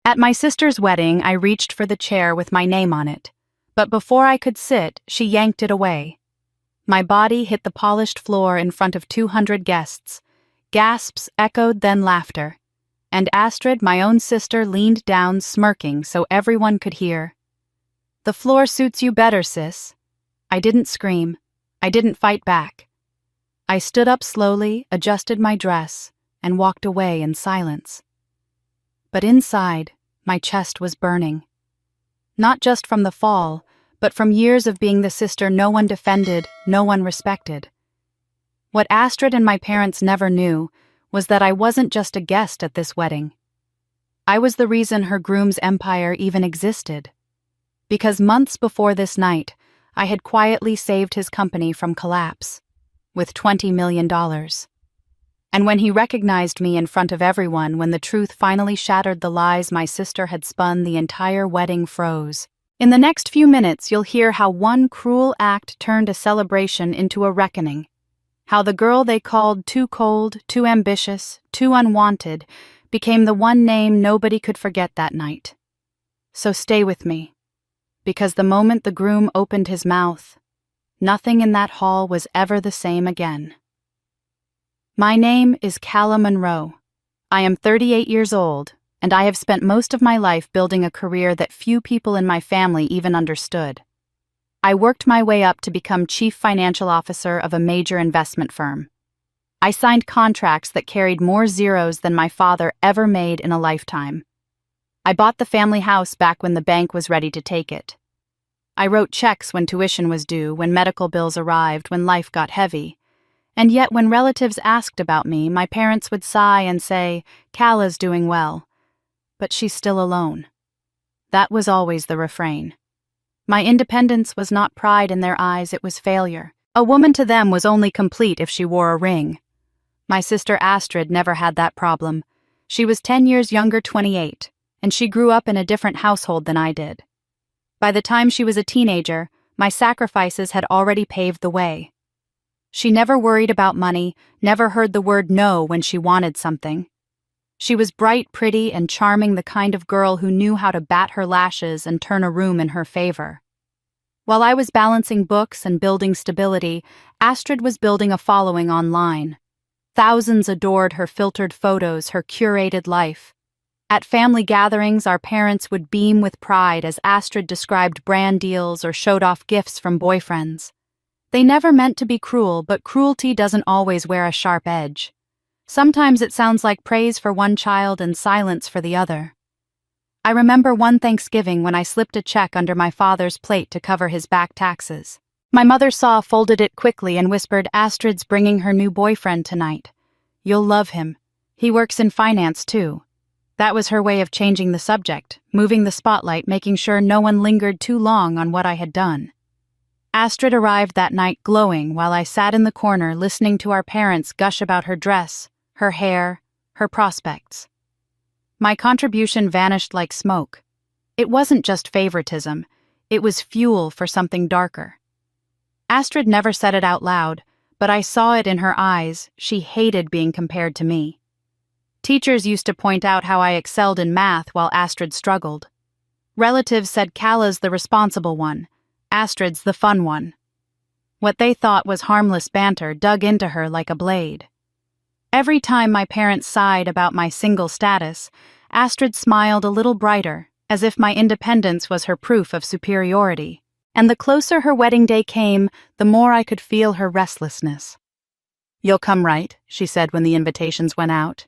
At my sister's wedding, I reached for the chair with my name on it, but before I could sit, she yanked it away. My body hit the polished floor in front of 200 guests. Gasps echoed, then laughter. And Astrid, my own sister, leaned down, smirking so everyone could hear. "The floor suits you better, sis." I didn't scream. I didn't fight back. I stood up slowly, adjusted my dress, and walked away in silence. But inside, my chest was burning. Not just from the fall, but from years of being the sister no one defended, no one respected. What Astrid and my parents never knew was that I wasn't just a guest at this wedding. I was the reason her groom's empire even existed. Because months before this night, I had quietly saved his company from collapse, with $20 million. And when he recognized me in front of everyone, when the truth finally shattered the lies my sister had spun, the entire wedding froze. In the next few minutes, you'll hear how one cruel act turned a celebration into a reckoning. How the girl they called too cold, too ambitious, too unwanted became the one name nobody could forget that night. So stay with me, because the moment the groom opened his mouth, nothing in that hall was ever the same again. My name is Calla Monroe. I am 38 years old, and I have spent most of my life building a career that few people in my family even understood. I worked my way up to become chief financial officer of a major investment firm. I signed contracts that carried more zeros than my father ever made in a lifetime. I bought the family house back when the bank was ready to take it. I wrote checks when tuition was due, when medical bills arrived, when life got heavy. And yet when relatives asked about me, my parents would sigh and say, "Calla's doing well, but she's still alone." That was always the refrain. My independence was not pride in their eyes, it was failure. A woman to them was only complete if she wore a ring. My sister Astrid never had that problem. She was 10 years younger, 28, and she grew up in a different household than I did. By the time she was a teenager, my sacrifices had already paved the way. She never worried about money, never heard the word no when she wanted something. She was bright, pretty, and charming, the kind of girl who knew how to bat her lashes and turn a room in her favor. While I was balancing books and building stability, Astrid was building a following online. Thousands adored her filtered photos, her curated life. At family gatherings, our parents would beam with pride as Astrid described brand deals or showed off gifts from boyfriends. They never meant to be cruel, but cruelty doesn't always wear a sharp edge. Sometimes it sounds like praise for one child and silence for the other. I remember one Thanksgiving when I slipped a check under my father's plate to cover his back taxes. My mother saw, folded it quickly, and whispered, "Astrid's bringing her new boyfriend tonight. You'll love him. He works in finance, too." That was her way of changing the subject, moving the spotlight, making sure no one lingered too long on what I had done. Astrid arrived that night glowing while I sat in the corner listening to our parents gush about her dress, her hair, her prospects. My contribution vanished like smoke. It wasn't just favoritism, it was fuel for something darker. Astrid never said it out loud, but I saw it in her eyes. She hated being compared to me. Teachers used to point out how I excelled in math while Astrid struggled. Relatives said Calla's the responsible one, Astrid's the fun one. What they thought was harmless banter dug into her like a blade. Every time my parents sighed about my single status, Astrid smiled a little brighter, as if my independence was her proof of superiority. And the closer her wedding day came, the more I could feel her restlessness. "You'll come, right?" she said when the invitations went out.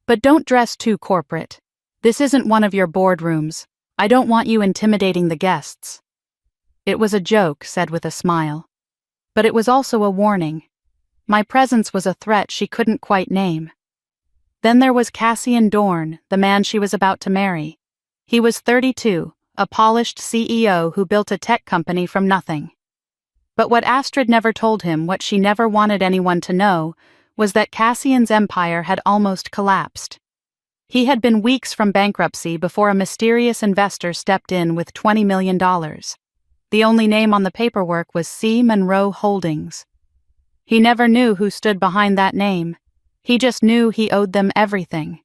"But don't dress too corporate. This isn't one of your boardrooms. I don't want you intimidating the guests." It was a joke, said with a smile. But it was also a warning. My presence was a threat she couldn't quite name. Then there was Cassian Dorn, the man she was about to marry. He was 32, a polished CEO who built a tech company from nothing. But what Astrid never told him, what she never wanted anyone to know, was that Cassian's empire had almost collapsed. He had been weeks from bankruptcy before a mysterious investor stepped in with $20 million. The only name on the paperwork was C. Monroe Holdings. He never knew who stood behind that name. He just knew he owed them everything.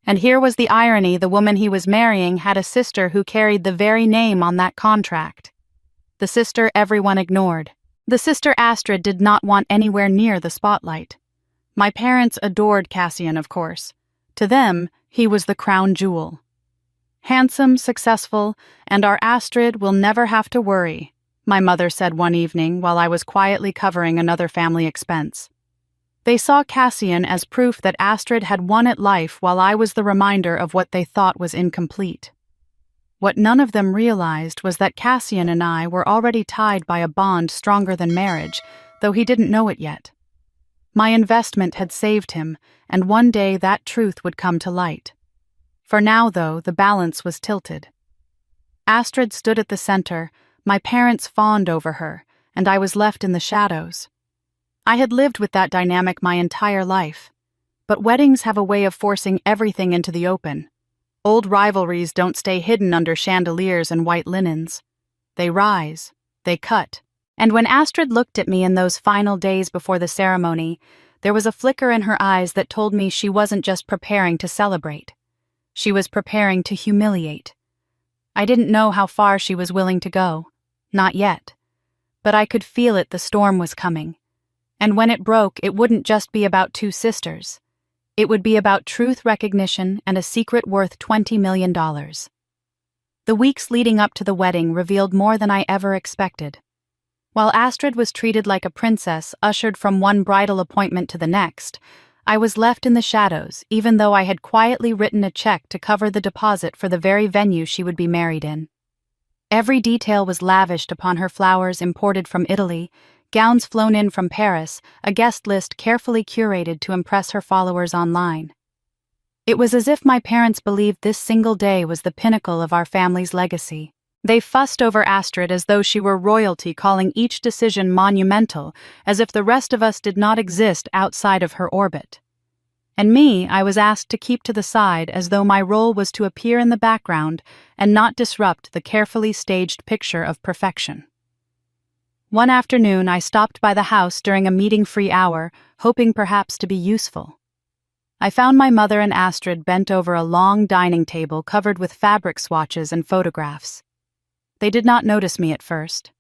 And here was the irony: the woman he was marrying had a sister who carried the very name on that contract. The sister everyone ignored. The sister Astrid did not want anywhere near the spotlight. My parents adored Cassian, of course. To them, he was the crown jewel. Handsome, successful, and our Astrid will never have to worry, my mother said one evening while I was quietly covering another family expense. They saw Cassian as proof that Astrid had won at life, while I was the reminder of what they thought was incomplete. What none of them realized was that Cassian and I were already tied by a bond stronger than marriage, though he didn't know it yet. My investment had saved him, and one day that truth would come to light. For now, though, the balance was tilted. Astrid stood at the center, my parents fawned over her, and I was left in the shadows. I had lived with that dynamic my entire life. But weddings have a way of forcing everything into the open. Old rivalries don't stay hidden under chandeliers and white linens. They rise, they cut. And when Astrid looked at me in those final days before the ceremony, there was a flicker in her eyes that told me she wasn't just preparing to celebrate. She was preparing to humiliate. I didn't know how far she was willing to go. Not yet. But I could feel it: the storm was coming. And when it broke, it wouldn't just be about two sisters. It would be about truth, recognition, and a secret worth $20 million. The weeks leading up to the wedding revealed more than I ever expected. While Astrid was treated like a princess, ushered from one bridal appointment to the next, I was left in the shadows, even though I had quietly written a check to cover the deposit for the very venue she would be married in. Every detail was lavished upon her: flowers imported from Italy, gowns flown in from Paris, a guest list carefully curated to impress her followers online. It was as if my parents believed this single day was the pinnacle of our family's legacy. They fussed over Astrid as though she were royalty, calling each decision monumental, as if the rest of us did not exist outside of her orbit. And me, I was asked to keep to the side, as though my role was to appear in the background and not disrupt the carefully staged picture of perfection. One afternoon, I stopped by the house during a meeting-free hour, hoping perhaps to be useful. I found my mother and Astrid bent over a long dining table covered with fabric swatches and photographs. They did not notice me at first.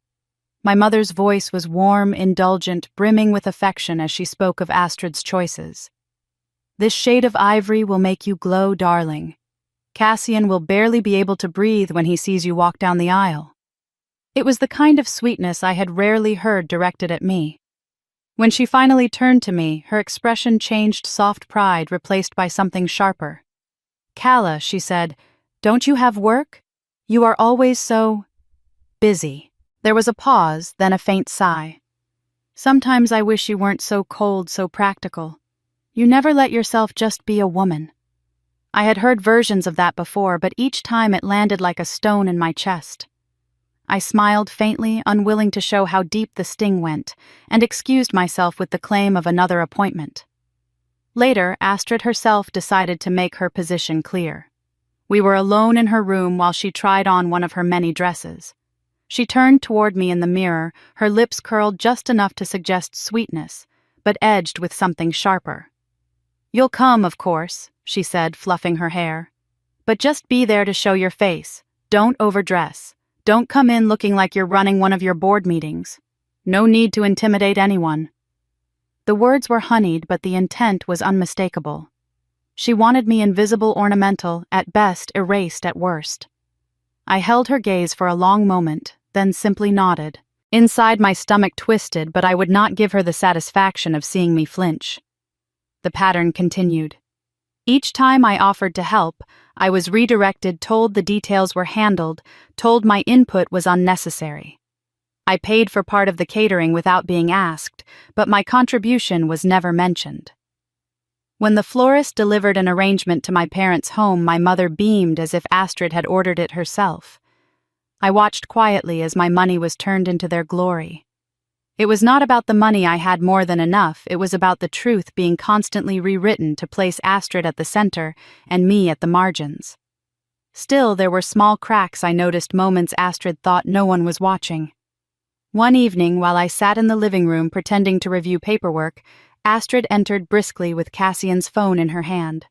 My mother's voice was warm, indulgent, brimming with affection as she spoke of Astrid's choices. "This shade of ivory will make you glow, darling. Cassian will barely be able to breathe when he sees you walk down the aisle." It was the kind of sweetness I had rarely heard directed at me. When she finally turned to me, her expression changed: soft pride replaced by something sharper. "Calla," she said, "don't you have work? You are always so busy." There was a pause, then a faint sigh. "Sometimes I wish you weren't so cold, so practical. You never let yourself just be a woman." I had heard versions of that before, but each time it landed like a stone in my chest. I smiled faintly, unwilling to show how deep the sting went, and excused myself with the claim of another appointment. Later, Astrid herself decided to make her position clear. We were alone in her room while she tried on one of her many dresses. She turned toward me in the mirror, her lips curled just enough to suggest sweetness, but edged with something sharper. "You'll come, of course," she said, fluffing her hair. "But just be there to show your face. Don't overdress. Don't come in looking like you're running one of your board meetings. No need to intimidate anyone." The words were honeyed, but the intent was unmistakable. She wanted me invisible, ornamental, at best, erased at worst. I held her gaze for a long moment, then simply nodded. Inside, my stomach twisted, but I would not give her the satisfaction of seeing me flinch. The pattern continued. Each time I offered to help, I was redirected, told the details were handled, told my input was unnecessary. I paid for part of the catering without being asked, but my contribution was never mentioned. When the florist delivered an arrangement to my parents' home, my mother beamed as if Astrid had ordered it herself. I watched quietly as my money was turned into their glory. It was not about the money I had more than enough, it was about the truth being constantly rewritten to place Astrid at the center and me at the margins. Still, there were small cracks I noticed, moments Astrid thought no one was watching. One evening, while I sat in the living room pretending to review paperwork, Astrid entered briskly with Cassian's phone in her hand.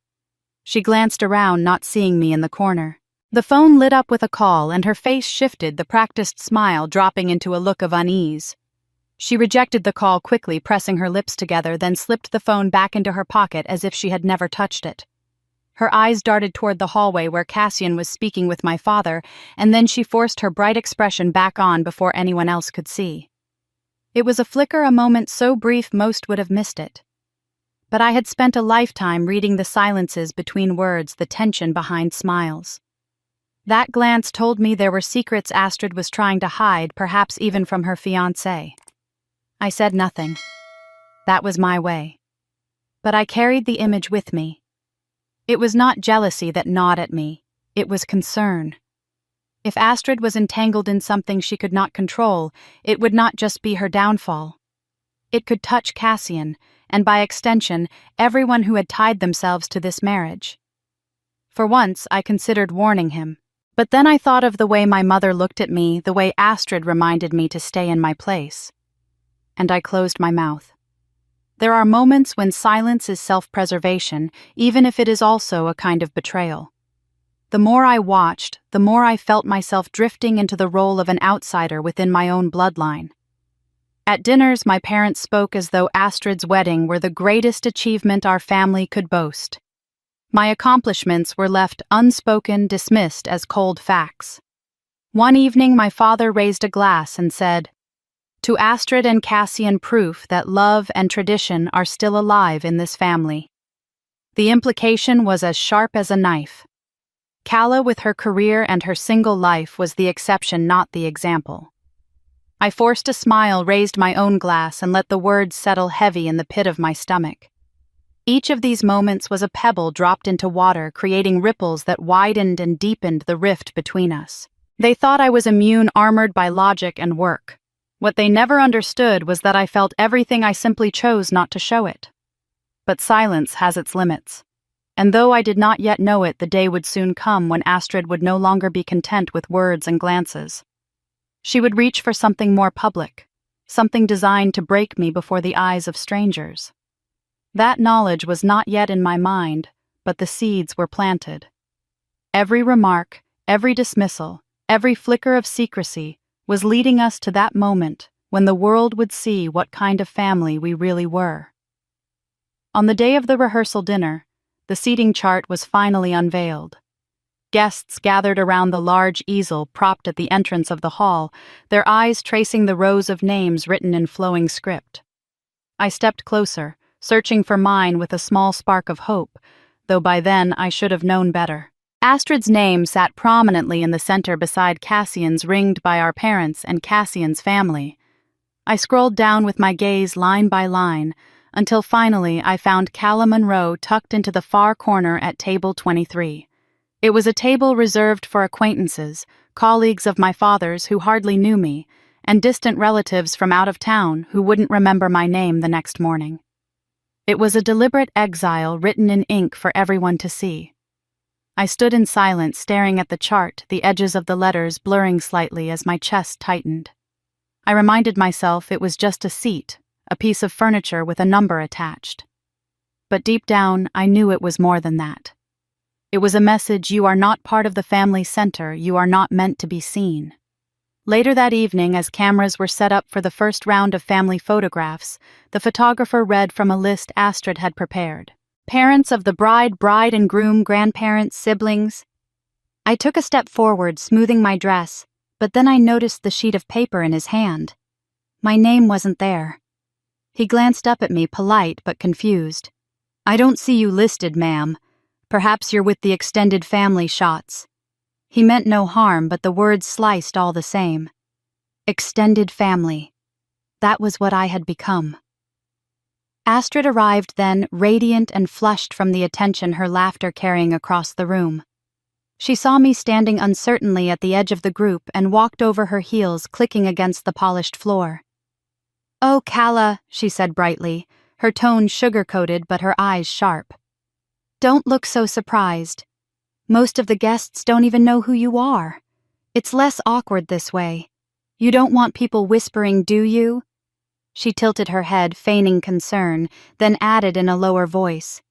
She glanced around, not seeing me in the corner. The phone lit up with a call, and her face shifted, the practiced smile dropping into a look of unease. She rejected the call quickly, pressing her lips together, then slipped the phone back into her pocket as if she had never touched it. Her eyes darted toward the hallway where Cassian was speaking with my father, and then she forced her bright expression back on before anyone else could see. It was a flicker, a moment so brief most would have missed it. But I had spent a lifetime reading the silences between words, the tension behind smiles. That glance told me there were secrets Astrid was trying to hide, perhaps even from her fiancé. I said nothing. That was my way. But I carried the image with me. It was not jealousy that gnawed at me, it was concern. If Astrid was entangled in something she could not control, it would not just be her downfall. It could touch Cassian, and by extension, everyone who had tied themselves to this marriage. For once, I considered warning him, but then I thought of the way my mother looked at me, the way Astrid reminded me to stay in my place. And I closed my mouth. There are moments when silence is self-preservation, even if it is also a kind of betrayal. The more I watched, the more I felt myself drifting into the role of an outsider within my own bloodline. At dinners, my parents spoke as though Astrid's wedding were the greatest achievement our family could boast. My accomplishments were left unspoken, dismissed as cold facts. One evening, my father raised a glass and said, "To Astrid and Cassian, proof that love and tradition are still alive in this family." The implication was as sharp as a knife. Calla, with her career and her single life, was the exception, not the example. I forced a smile, raised my own glass, and let the words settle heavy in the pit of my stomach. Each of these moments was a pebble dropped into water, creating ripples that widened and deepened the rift between us. They thought I was immune, armored by logic and work. What they never understood was that I felt everything, I simply chose not to show it. But silence has its limits. And though I did not yet know it, the day would soon come when Astrid would no longer be content with words and glances. She would reach for something more public, something designed to break me before the eyes of strangers. That knowledge was not yet in my mind, but the seeds were planted. Every remark, every dismissal, every flicker of secrecy was leading us to that moment when the world would see what kind of family we really were. On the day of the rehearsal dinner, the seating chart was finally unveiled. Guests gathered around the large easel propped at the entrance of the hall, their eyes tracing the rows of names written in flowing script. I stepped closer, searching for mine with a small spark of hope, though by then I should have known better. Astrid's name sat prominently in the center beside Cassian's, ringed by our parents and Cassian's family. I scrolled down with my gaze line by line, until finally I found Calla Monroe tucked into the far corner at table 23. It was a table reserved for acquaintances, colleagues of my father's who hardly knew me, and distant relatives from out of town who wouldn't remember my name the next morning. It was a deliberate exile written in ink for everyone to see. I stood in silence, staring at the chart, the edges of the letters blurring slightly as my chest tightened. I reminded myself it was just a seat, a piece of furniture with a number attached. But deep down, I knew it was more than that. It was a message: you are not part of the family center, you are not meant to be seen. Later that evening, as cameras were set up for the first round of family photographs, the photographer read from a list Astrid had prepared. Parents of the bride, bride and groom, grandparents, siblings. I took a step forward, smoothing my dress, but then I noticed the sheet of paper in his hand. My name wasn't there. He glanced up at me, polite but confused. "I don't see you listed, ma'am. Perhaps you're with the extended family shots." He meant no harm, but the words sliced all the same. Extended family. That was what I had become. Astrid arrived then, radiant and flushed from the attention her laughter carrying across the room. She saw me standing uncertainly at the edge of the group and walked over her heels, clicking against the polished floor. "Oh, Calla," she said brightly, her tone sugar-coated but her eyes sharp. "Don't look so surprised. Most of the guests don't even know who you are. It's less awkward this way. You don't want people whispering, do you?" She tilted her head, feigning concern, then added in a lower voice,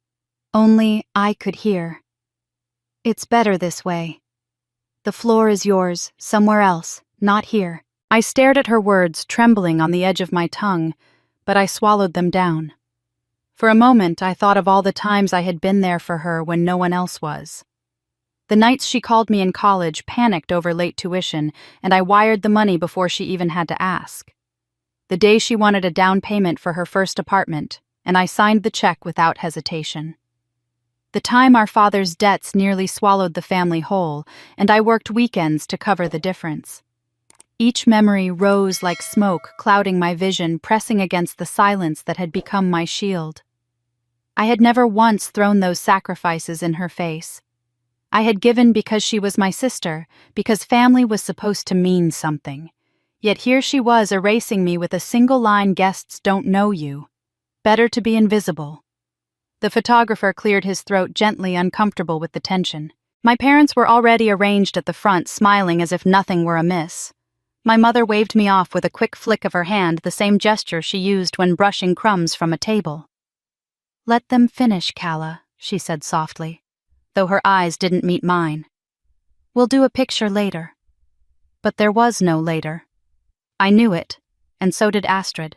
"Only I could hear." It's better this way. The floor is yours, somewhere else, not here. I stared at her words, trembling on the edge of my tongue, but I swallowed them down. For a moment, I thought of all the times I had been there for her when no one else was. The nights she called me in college, panicked over late tuition, and I wired the money before she even had to ask. The day she wanted a down payment for her first apartment, and I signed the check without hesitation. The time our father's debts nearly swallowed the family whole, and I worked weekends to cover the difference. Each memory rose like smoke, clouding my vision, pressing against the silence that had become my shield. I had never once thrown those sacrifices in her face. I had given because she was my sister, because family was supposed to mean something. Yet here she was erasing me with a single line, "Guests don't know you. Better to be invisible." The photographer cleared his throat gently, uncomfortable with the tension. My parents were already arranged at the front, smiling as if nothing were amiss. My mother waved me off with a quick flick of her hand, the same gesture she used when brushing crumbs from a table. "Let them finish, Calla," she said softly, though her eyes didn't meet mine. "We'll do a picture later." But there was no later. I knew it, and so did Astrid.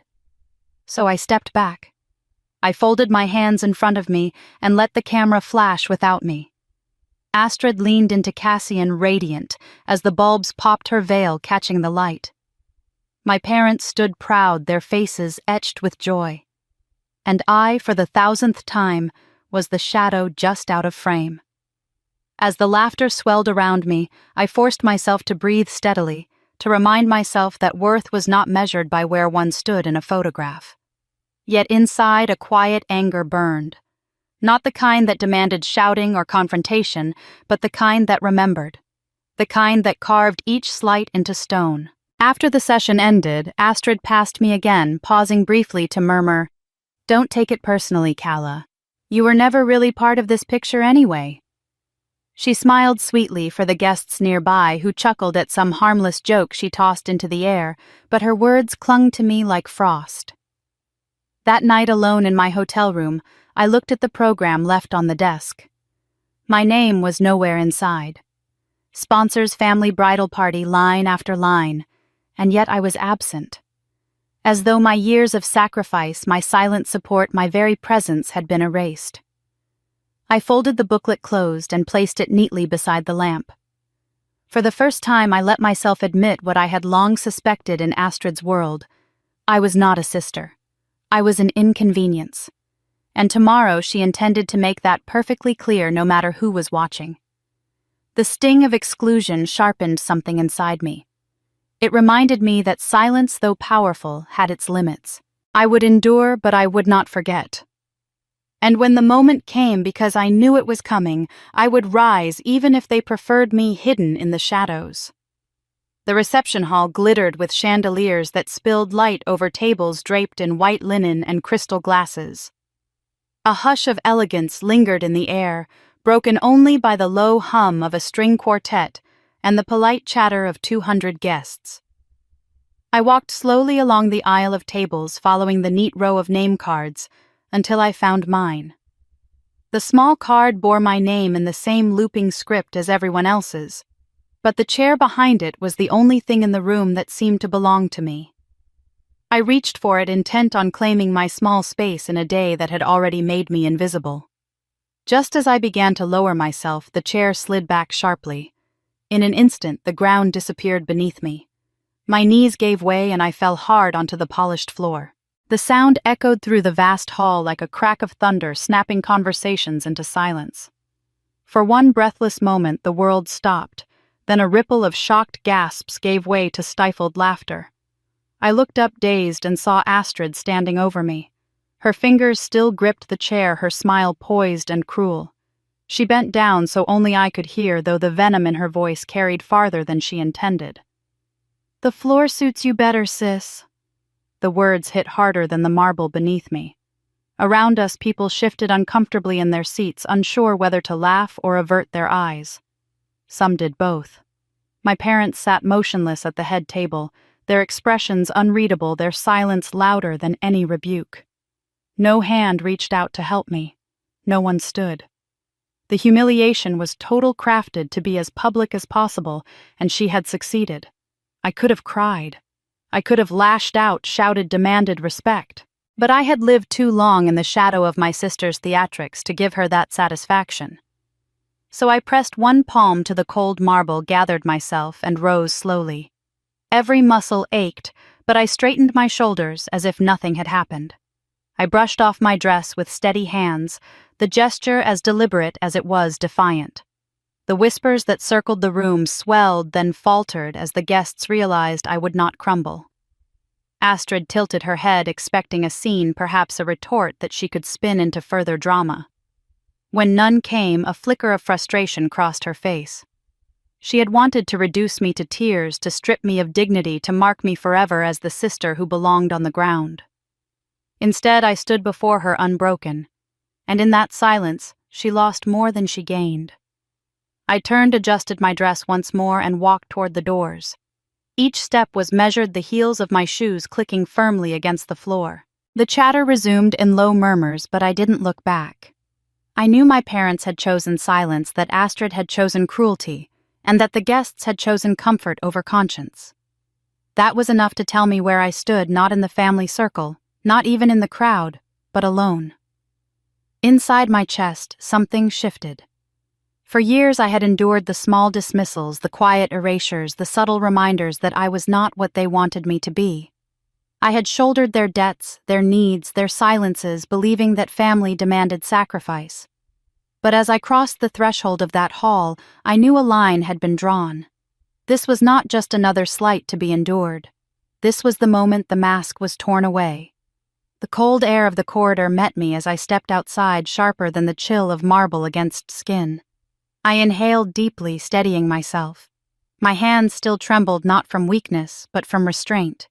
So I stepped back. I folded my hands in front of me and let the camera flash without me. Astrid leaned into Cassian, radiant, as the bulbs popped her veil, catching the light. My parents stood proud, their faces etched with joy. And I, for the 1,000th time, was the shadow just out of frame. As the laughter swelled around me, I forced myself to breathe steadily, to remind myself that worth was not measured by where one stood in a photograph. Yet inside, a quiet anger burned. Not the kind that demanded shouting or confrontation, but the kind that remembered. The kind that carved each slight into stone. After the session ended, Astrid passed me again, pausing briefly to murmur, "Don't take it personally, Calla. You were never really part of this picture anyway." She smiled sweetly for the guests nearby, who chuckled at some harmless joke she tossed into the air, but her words clung to me like frost. That night alone in my hotel room, I looked at the program left on the desk. My name was nowhere inside. Sponsor's family bridal party, line after line, and yet I was absent. As though my years of sacrifice, my silent support, my very presence had been erased. I folded the booklet closed and placed it neatly beside the lamp. For the first time, I let myself admit what I had long suspected in Astrid's world. I was not a sister. I was an inconvenience. And tomorrow she intended to make that perfectly clear, no matter who was watching. The sting of exclusion sharpened something inside me. It reminded me that silence, though powerful, had its limits. I would endure, but I would not forget. And when the moment came, because I knew it was coming, I would rise even if they preferred me hidden in the shadows. The reception hall glittered with chandeliers that spilled light over tables draped in white linen and crystal glasses. A hush of elegance lingered in the air, broken only by the low hum of a string quartet and the polite chatter of 200 guests. I walked slowly along the aisle of tables, following the neat row of name cards, until I found mine. The small card bore my name in the same looping script as everyone else's, but the chair behind it was the only thing in the room that seemed to belong to me. I reached for it, intent on claiming my small space in a day that had already made me invisible. Just as I began to lower myself, the chair slid back sharply. In an instant, the ground disappeared beneath me. My knees gave way and I fell hard onto the polished floor. The sound echoed through the vast hall like a crack of thunder, snapping conversations into silence. For one breathless moment, the world stopped. Then a ripple of shocked gasps gave way to stifled laughter. I looked up dazed and saw Astrid standing over me. Her fingers still gripped the chair, her smile poised and cruel. She bent down so only I could hear, though the venom in her voice carried farther than she intended. "The floor suits you better, sis." The words hit harder than the marble beneath me. Around us, people shifted uncomfortably in their seats, unsure whether to laugh or avert their eyes. Some did both. My parents sat motionless at the head table, their expressions unreadable, their silence louder than any rebuke. No hand reached out to help me. No one stood. The humiliation was total crafted to be as public as possible, and she had succeeded. I could have cried. I could have lashed out, shouted, demanded respect. But I had lived too long in the shadow of my sister's theatrics to give her that satisfaction. So I pressed one palm to the cold marble, gathered myself, and rose slowly. Every muscle ached, but I straightened my shoulders as if nothing had happened. I brushed off my dress with steady hands, the gesture as deliberate as it was defiant. The whispers that circled the room swelled, then faltered as the guests realized I would not crumble. Astrid tilted her head, expecting a scene, perhaps a retort that she could spin into further drama. When none came, a flicker of frustration crossed her face. She had wanted to reduce me to tears, to strip me of dignity, to mark me forever as the sister who belonged on the ground. Instead, I stood before her unbroken, and in that silence, she lost more than she gained. I turned, adjusted my dress once more, and walked toward the doors. Each step was measured, the heels of my shoes clicking firmly against the floor. The chatter resumed in low murmurs, but I didn't look back. I knew my parents had chosen silence, that Astrid had chosen cruelty, and that the guests had chosen comfort over conscience. That was enough to tell me where I stood, not in the family circle, not even in the crowd, but alone. Inside my chest, something shifted. For years I had endured the small dismissals, the quiet erasures, the subtle reminders that I was not what they wanted me to be. I had shouldered their debts, their needs, their silences, believing that family demanded sacrifice. But as I crossed the threshold of that hall, I knew a line had been drawn. This was not just another slight to be endured. This was the moment the mask was torn away. The cold air of the corridor met me as I stepped outside, sharper than the chill of marble against skin. I inhaled deeply, steadying myself. My hands still trembled, not from weakness, but from restraint.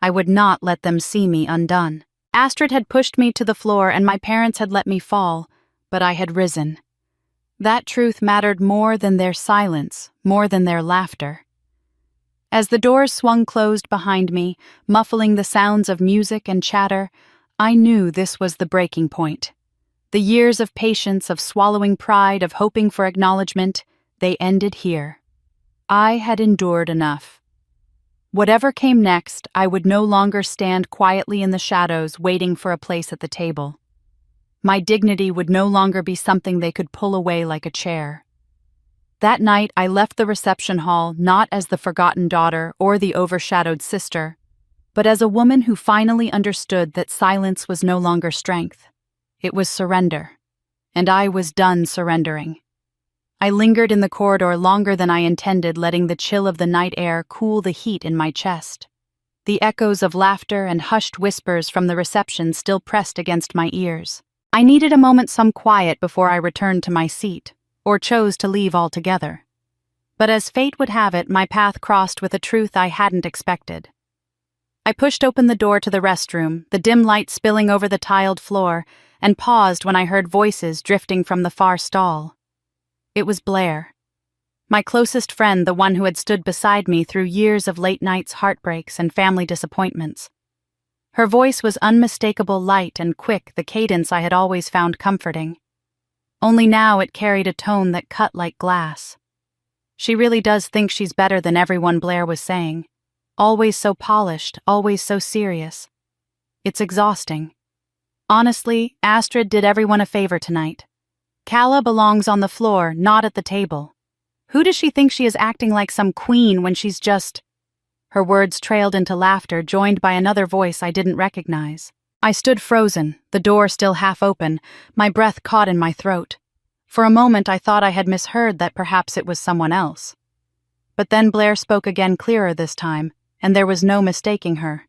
I would not let them see me undone. Astrid had pushed me to the floor and my parents had let me fall, but I had risen. That truth mattered more than their silence, more than their laughter. As the doors swung closed behind me, muffling the sounds of music and chatter, I knew this was the breaking point. The years of patience, of swallowing pride, of hoping for acknowledgement, they ended here. I had endured enough. Whatever came next, I would no longer stand quietly in the shadows waiting for a place at the table. My dignity would no longer be something they could pull away like a chair. That night, I left the reception hall not as the forgotten daughter or the overshadowed sister, but as a woman who finally understood that silence was no longer strength. It was surrender, and I was done surrendering. I lingered in the corridor longer than I intended, letting the chill of the night air cool the heat in my chest. The echoes of laughter and hushed whispers from the reception still pressed against my ears. I needed a moment, some quiet, before I returned to my seat, or chose to leave altogether. But as fate would have it, my path crossed with a truth I hadn't expected. I pushed open the door to the restroom, the dim light spilling over the tiled floor, and paused when I heard voices drifting from the far stall. It was Blair. My closest friend, the one who had stood beside me through years of late nights, heartbreaks, and family disappointments. Her voice was unmistakable, light and quick, the cadence I had always found comforting. Only now it carried a tone that cut like glass. She really does think she's better than everyone, Blair was saying. Always so polished, always so serious. It's exhausting. Honestly, Astrid did everyone a favor tonight. Calla belongs on the floor, not at the table. Who does she think she is, acting like some queen when she's just... Her words trailed into laughter, joined by another voice I didn't recognize. I stood frozen, the door still half open, my breath caught in my throat. For a moment I thought I had misheard, that perhaps it was someone else. But then Blair spoke again, clearer this time, and there was no mistaking her.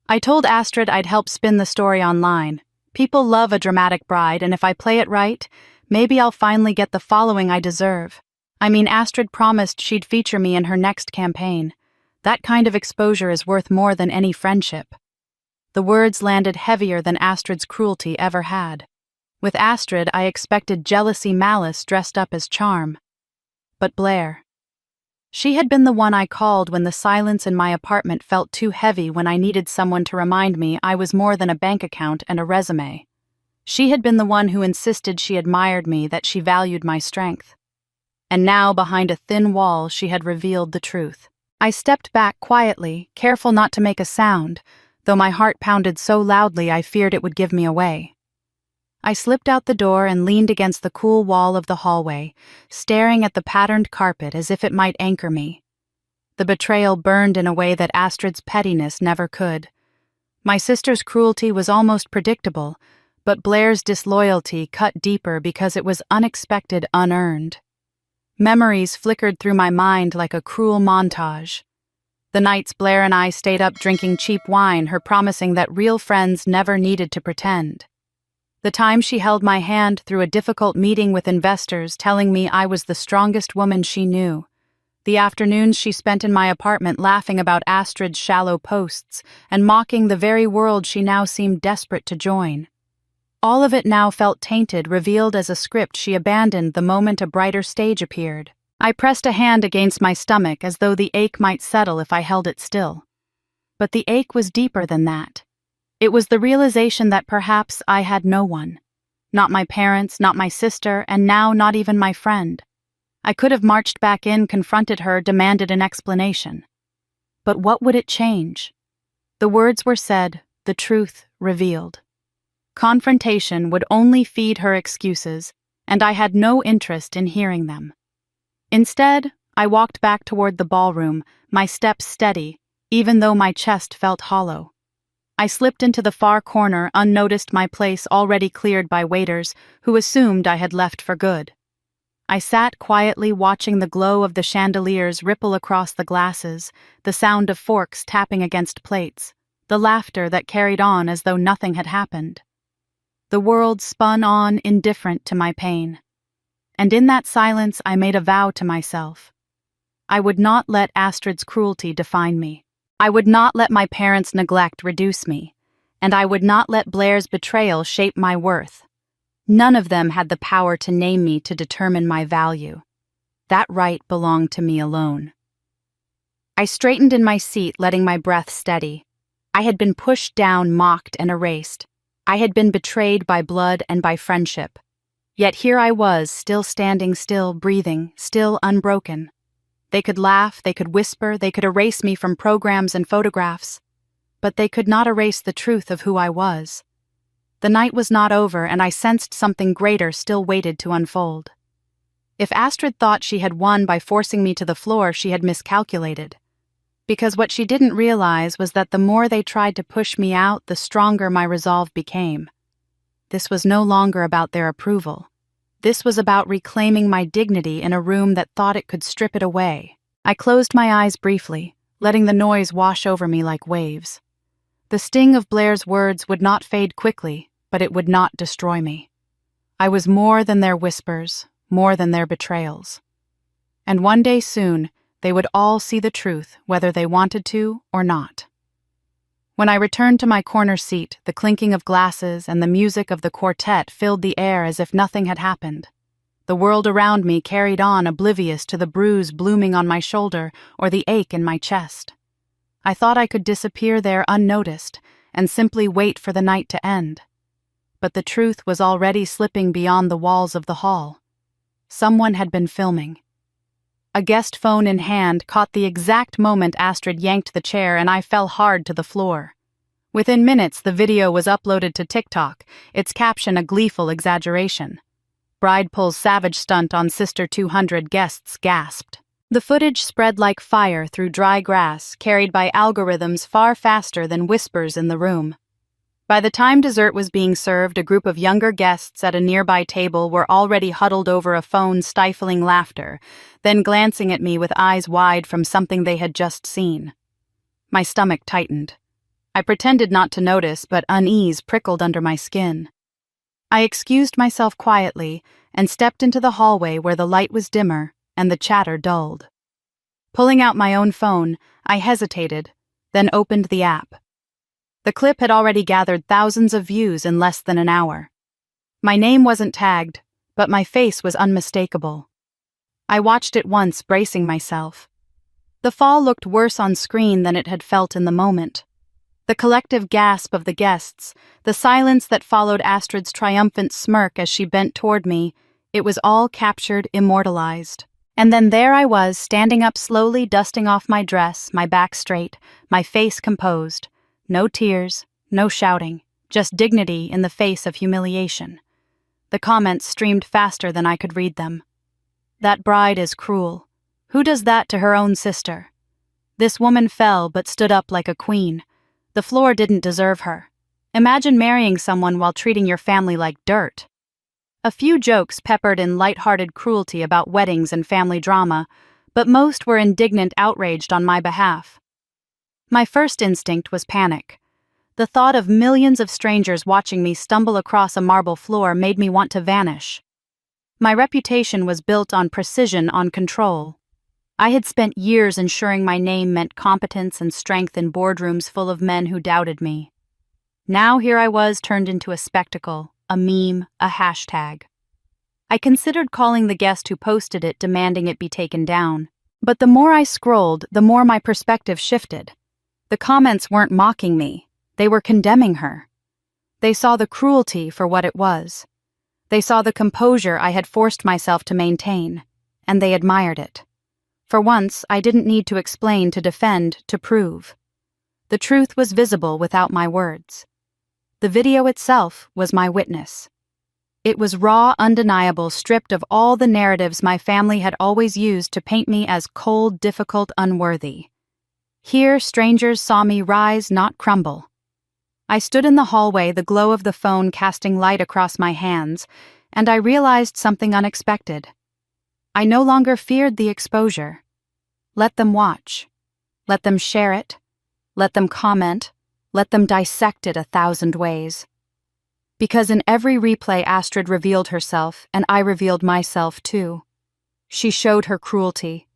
I told Astrid I'd help spin the story online. People love a dramatic bride, and if I play it right, maybe I'll finally get the following I deserve. I mean, Astrid promised she'd feature me in her next campaign. That kind of exposure is worth more than any friendship. The words landed heavier than Astrid's cruelty ever had. With Astrid, I expected jealousy, malice dressed up as charm. But Blair... She had been the one I called when the silence in my apartment felt too heavy, when I needed someone to remind me I was more than a bank account and a resume. She had been the one who insisted she admired me, that she valued my strength. And now, behind a thin wall, she had revealed the truth. I stepped back quietly, careful not to make a sound, though my heart pounded so loudly I feared it would give me away. I slipped out the door and leaned against the cool wall of the hallway, staring at the patterned carpet as if it might anchor me. The betrayal burned in a way that Astrid's pettiness never could. My sister's cruelty was almost predictable, but Blair's disloyalty cut deeper because it was unexpected, unearned. Memories flickered through my mind like a cruel montage. The nights Blair and I stayed up drinking cheap wine, her promising that real friends never needed to pretend. The time she held my hand through a difficult meeting with investors, telling me I was the strongest woman she knew. The afternoons she spent in my apartment laughing about Astrid's shallow posts and mocking the very world she now seemed desperate to join. All of it now felt tainted, revealed as a script she abandoned the moment a brighter stage appeared. I pressed a hand against my stomach as though the ache might settle if I held it still. But the ache was deeper than that. It was the realization that perhaps I had no one. Not my parents, not my sister, and now not even my friend. I could have marched back in, confronted her, demanded an explanation. But what would it change? The words were said, the truth revealed. Confrontation would only feed her excuses, and I had no interest in hearing them. Instead, I walked back toward the ballroom, my steps steady, even though my chest felt hollow. I slipped into the far corner, unnoticed, my place already cleared by waiters, who assumed I had left for good. I sat quietly watching the glow of the chandeliers ripple across the glasses, the sound of forks tapping against plates, the laughter that carried on as though nothing had happened. The world spun on, indifferent to my pain. And in that silence I made a vow to myself. I would not let Astrid's cruelty define me. I would not let my parents' neglect reduce me, and I would not let Blair's betrayal shape my worth. None of them had the power to name me, to determine my value. That right belonged to me alone. I straightened in my seat, letting my breath steady. I had been pushed down, mocked, and erased. I had been betrayed by blood and by friendship. Yet here I was, still standing, still breathing, still unbroken. They could laugh, they could whisper, they could erase me from programs and photographs, but they could not erase the truth of who I was. The night was not over, and I sensed something greater still waited to unfold. If Astrid thought she had won by forcing me to the floor, she had miscalculated. Because what she didn't realize was that the more they tried to push me out, the stronger my resolve became. This was no longer about their approval. This was about reclaiming my dignity in a room that thought it could strip it away. I closed my eyes briefly, letting the noise wash over me like waves. The sting of Blair's words would not fade quickly, but it would not destroy me. I was more than their whispers, more than their betrayals. And one day soon, they would all see the truth, whether they wanted to or not. When I returned to my corner seat, the clinking of glasses and the music of the quartet filled the air as if nothing had happened. The world around me carried on, oblivious to the bruise blooming on my shoulder or the ache in my chest. I thought I could disappear there unnoticed and simply wait for the night to end. But the truth was already slipping beyond the walls of the hall. Someone had been filming. A guest phone in hand caught the exact moment Astrid yanked the chair, and I fell hard to the floor. Within minutes, the video was uploaded to TikTok, its caption a gleeful exaggeration. Bride pulls savage stunt on Sister 200, guests gasped. The footage spread like fire through dry grass, carried by algorithms far faster than whispers in the room. By the time dessert was being served, a group of younger guests at a nearby table were already huddled over a phone, stifling laughter, then glancing at me with eyes wide from something they had just seen. My stomach tightened. I pretended not to notice, but unease prickled under my skin. I excused myself quietly and stepped into the hallway where the light was dimmer and the chatter dulled. Pulling out my own phone, I hesitated, then opened the app. The clip had already gathered thousands of views in less than an hour. My name wasn't tagged, but my face was unmistakable. I watched it once, bracing myself. The fall looked worse on screen than it had felt in the moment. The collective gasp of the guests, the silence that followed Astrid's triumphant smirk as she bent toward me, it was all captured, immortalized. And then there I was, standing up slowly, dusting off my dress, my back straight, my face composed. No tears, no shouting, just dignity in the face of humiliation. The comments streamed faster than I could read them. That bride is cruel. Who does that to her own sister? This woman fell but stood up like a queen. The floor didn't deserve her. Imagine marrying someone while treating your family like dirt. A few jokes peppered in light-hearted cruelty about weddings and family drama, but most were indignant, outraged on my behalf. My first instinct was panic. The thought of millions of strangers watching me stumble across a marble floor made me want to vanish. My reputation was built on precision, on control. I had spent years ensuring my name meant competence and strength in boardrooms full of men who doubted me. Now here I was, turned into a spectacle, a meme, a hashtag. I considered calling the guest who posted it, demanding it be taken down. But the more I scrolled, the more my perspective shifted. The comments weren't mocking me. They were condemning her. They saw the cruelty for what it was. They saw the composure I had forced myself to maintain, and they admired it. For once, I didn't need to explain, to defend, to prove. The truth was visible without my words. The video itself was my witness. It was raw, undeniable, stripped of all the narratives my family had always used to paint me as cold, difficult, unworthy. Here, strangers saw me rise, not crumble. I stood in the hallway, the glow of the phone casting light across my hands, and I realized something unexpected. I no longer feared the exposure. Let them watch. Let them share it. Let them comment. Let them dissect it 1,000 ways. Because in every replay Astrid revealed herself, and I revealed myself too. She showed her cruelty.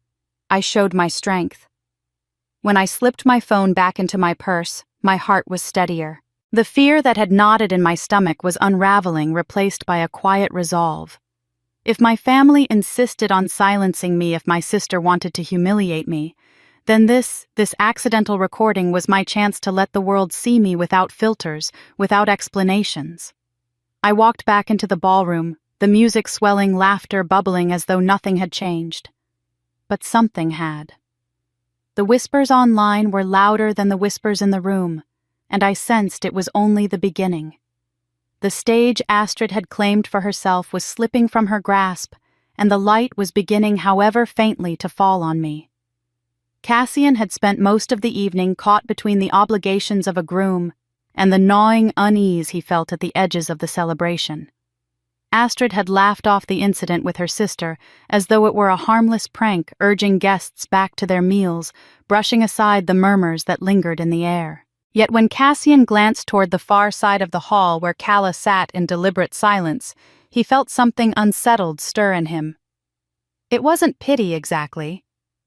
I showed my strength. When I slipped my phone back into my purse, my heart was steadier. The fear that had knotted in my stomach was unraveling, replaced by a quiet resolve. If my family insisted on silencing me, if my sister wanted to humiliate me, then this accidental recording was my chance to let the world see me without filters, without explanations. I walked back into the ballroom, the music swelling, laughter bubbling as though nothing had changed. But something had. The whispers online were louder than the whispers in the room, and I sensed it was only the beginning. The stage Astrid had claimed for herself was slipping from her grasp, and the light was beginning, however faintly, to fall on me. Cassian had spent most of the evening caught between the obligations of a groom and the gnawing unease he felt at the edges of the celebration. Astrid had laughed off the incident with her sister as though it were a harmless prank, urging guests back to their meals, brushing aside the murmurs that lingered in the air. Yet when Cassian glanced toward the far side of the hall where Calla sat in deliberate silence, he felt something unsettled stir in him. It wasn't pity exactly.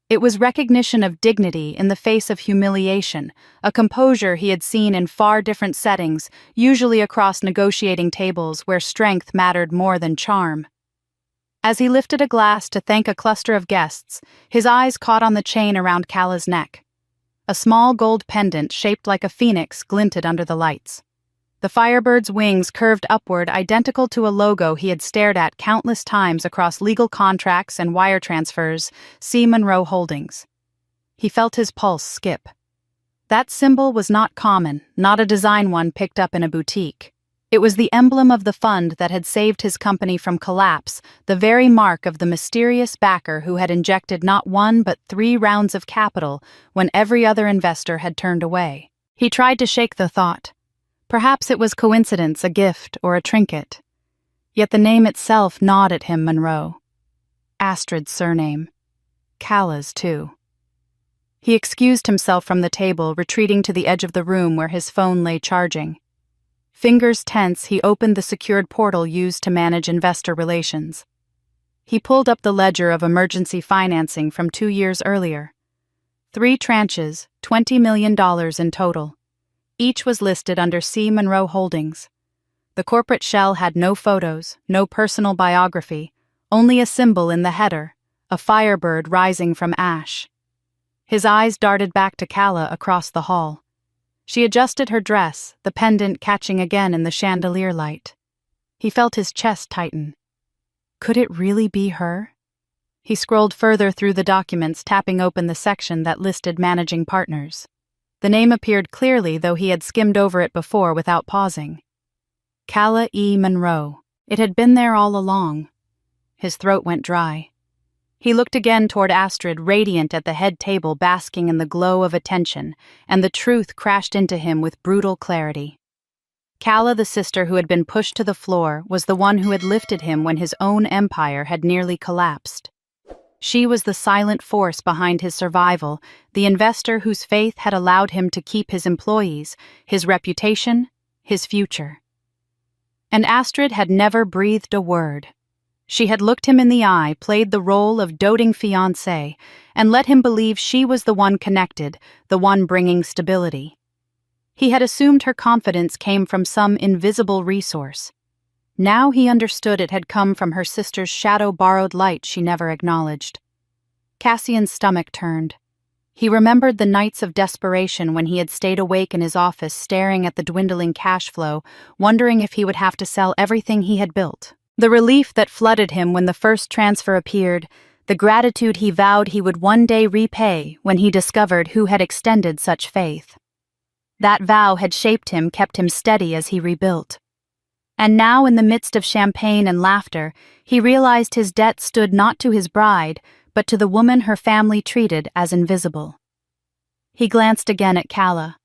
It was recognition of dignity in the face of humiliation, a composure he had seen in far different settings, usually across negotiating tables where strength mattered more than charm. As he lifted a glass to thank a cluster of guests, his eyes caught on the chain around Calla's neck. A small gold pendant shaped like a phoenix glinted under the lights. The Firebird's wings curved upward, identical to a logo he had stared at countless times across legal contracts and wire transfers, C. Monroe Holdings. He felt his pulse skip. That symbol was not common, not a design one picked up in a boutique. It was the emblem of the fund that had saved his company from collapse, the very mark of the mysterious backer who had injected not 1 but 3 rounds of capital when every other investor had turned away. He tried to shake the thought. Perhaps it was coincidence, a gift, or a trinket. Yet the name itself gnawed at him, Monroe. Astrid's surname. Calla's, too. He excused himself from the table, retreating to the edge of the room where his phone lay charging. Fingers tense, he opened the secured portal used to manage investor relations. He pulled up the ledger of emergency financing from 2 years earlier. 3 tranches, $20 million in total. Each was listed under C. Monroe Holdings. The corporate shell had no photos, no personal biography, only a symbol in the header, a firebird rising from ash. His eyes darted back to Calla across the hall. She adjusted her dress, the pendant catching again in the chandelier light. He felt his chest tighten. Could it really be her? He scrolled further through the documents, tapping open the section that listed managing partners. The name appeared clearly, though he had skimmed over it before without pausing. Calla E. Monroe. It had been there all along. His throat went dry. He looked again toward Astrid, radiant at the head table, basking in the glow of attention, and the truth crashed into him with brutal clarity. Calla, the sister who had been pushed to the floor, was the one who had lifted him when his own empire had nearly collapsed. She was the silent force behind his survival, the investor whose faith had allowed him to keep his employees, his reputation, his future. And Astrid had never breathed a word. She had looked him in the eye, played the role of doting fiancé, and let him believe she was the one connected, the one bringing stability. He had assumed her confidence came from some invisible resource. Now he understood it had come from her sister's shadow-borrowed light she never acknowledged. Cassian's stomach turned. He remembered the nights of desperation when he had stayed awake in his office staring at the dwindling cash flow, wondering if he would have to sell everything he had built. The relief that flooded him when the first transfer appeared, the gratitude he vowed he would one day repay when he discovered who had extended such faith. That vow had shaped him, kept him steady as he rebuilt. And now, in the midst of champagne and laughter, he realized his debt stood not to his bride, but to the woman her family treated as invisible. He glanced again at Calla.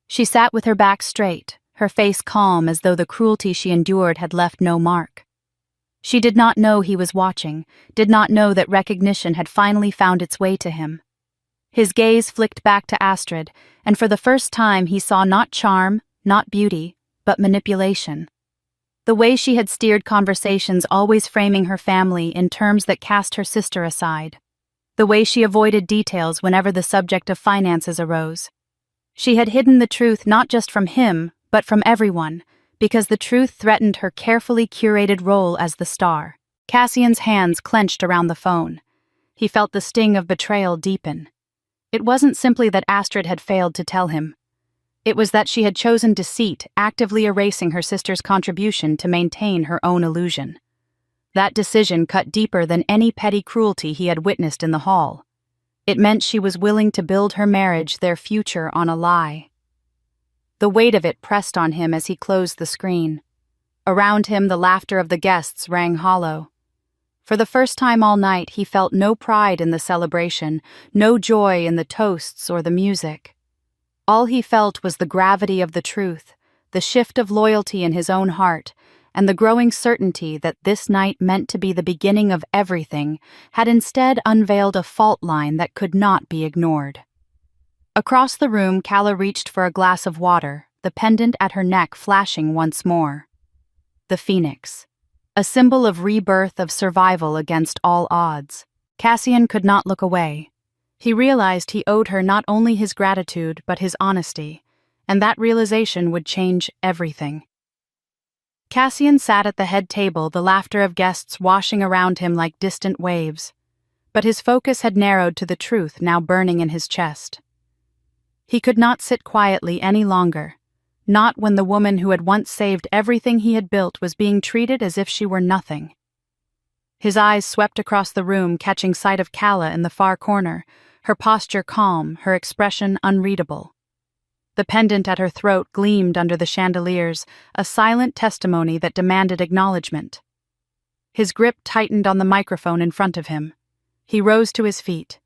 She sat with her back straight, her face calm as though the cruelty she endured had left no mark. She did not know he was watching, did not know that recognition had finally found its way to him. His gaze flicked back to Astrid, and for the first time he saw not charm, not beauty, but manipulation. The way she had steered conversations, always framing her family in terms that cast her sister aside. The way she avoided details whenever the subject of finances arose. She had hidden the truth not just from him, but from everyone, because the truth threatened her carefully curated role as the star. Cassian's hands clenched around the phone. He felt the sting of betrayal deepen. It wasn't simply that Astrid had failed to tell him. It was that she had chosen deceit, actively erasing her sister's contribution to maintain her own illusion. That decision cut deeper than any petty cruelty he had witnessed in the hall. It meant she was willing to build her marriage, their future, on a lie. The weight of it pressed on him as he closed the screen. Around him, the laughter of the guests rang hollow. For the first time all night, he felt no pride in the celebration, no joy in the toasts or the music. All he felt was the gravity of the truth, the shift of loyalty in his own heart, and the growing certainty that this night meant to be the beginning of everything had instead unveiled a fault line that could not be ignored. Across the room, Calla reached for a glass of water, the pendant at her neck flashing once more. The phoenix. A symbol of rebirth, of survival against all odds. Cassian could not look away. He realized he owed her not only his gratitude, but his honesty, and that realization would change everything. Cassian sat at the head table, the laughter of guests washing around him like distant waves. But his focus had narrowed to the truth now burning in his chest. He could not sit quietly any longer, not when the woman who had once saved everything he had built was being treated as if she were nothing. His eyes swept across the room, catching sight of Calla in the far corner, her posture calm, her expression unreadable. The pendant at her throat gleamed under the chandeliers, a silent testimony that demanded acknowledgement. His grip tightened on the microphone in front of him. He rose to his feet.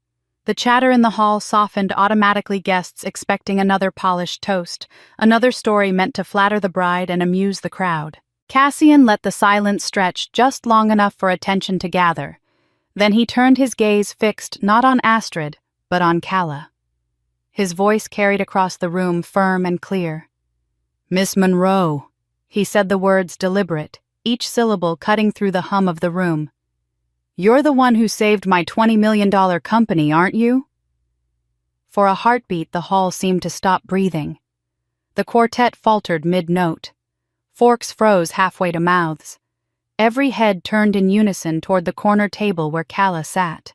The chatter in the hall softened, automatically guests expecting another polished toast, another story meant to flatter the bride and amuse the crowd. Cassian let the silence stretch just long enough for attention to gather. Then he turned his gaze fixed not on Astrid, but on Calla. His voice carried across the room firm and clear. "Miss Monroe," he said the words deliberate, each syllable cutting through the hum of the room. "You're the one who saved my $20 million company, aren't you?" For a heartbeat, the hall seemed to stop breathing. The quartet faltered mid-note. Forks froze halfway to mouths. Every head turned in unison toward the corner table where Calla sat.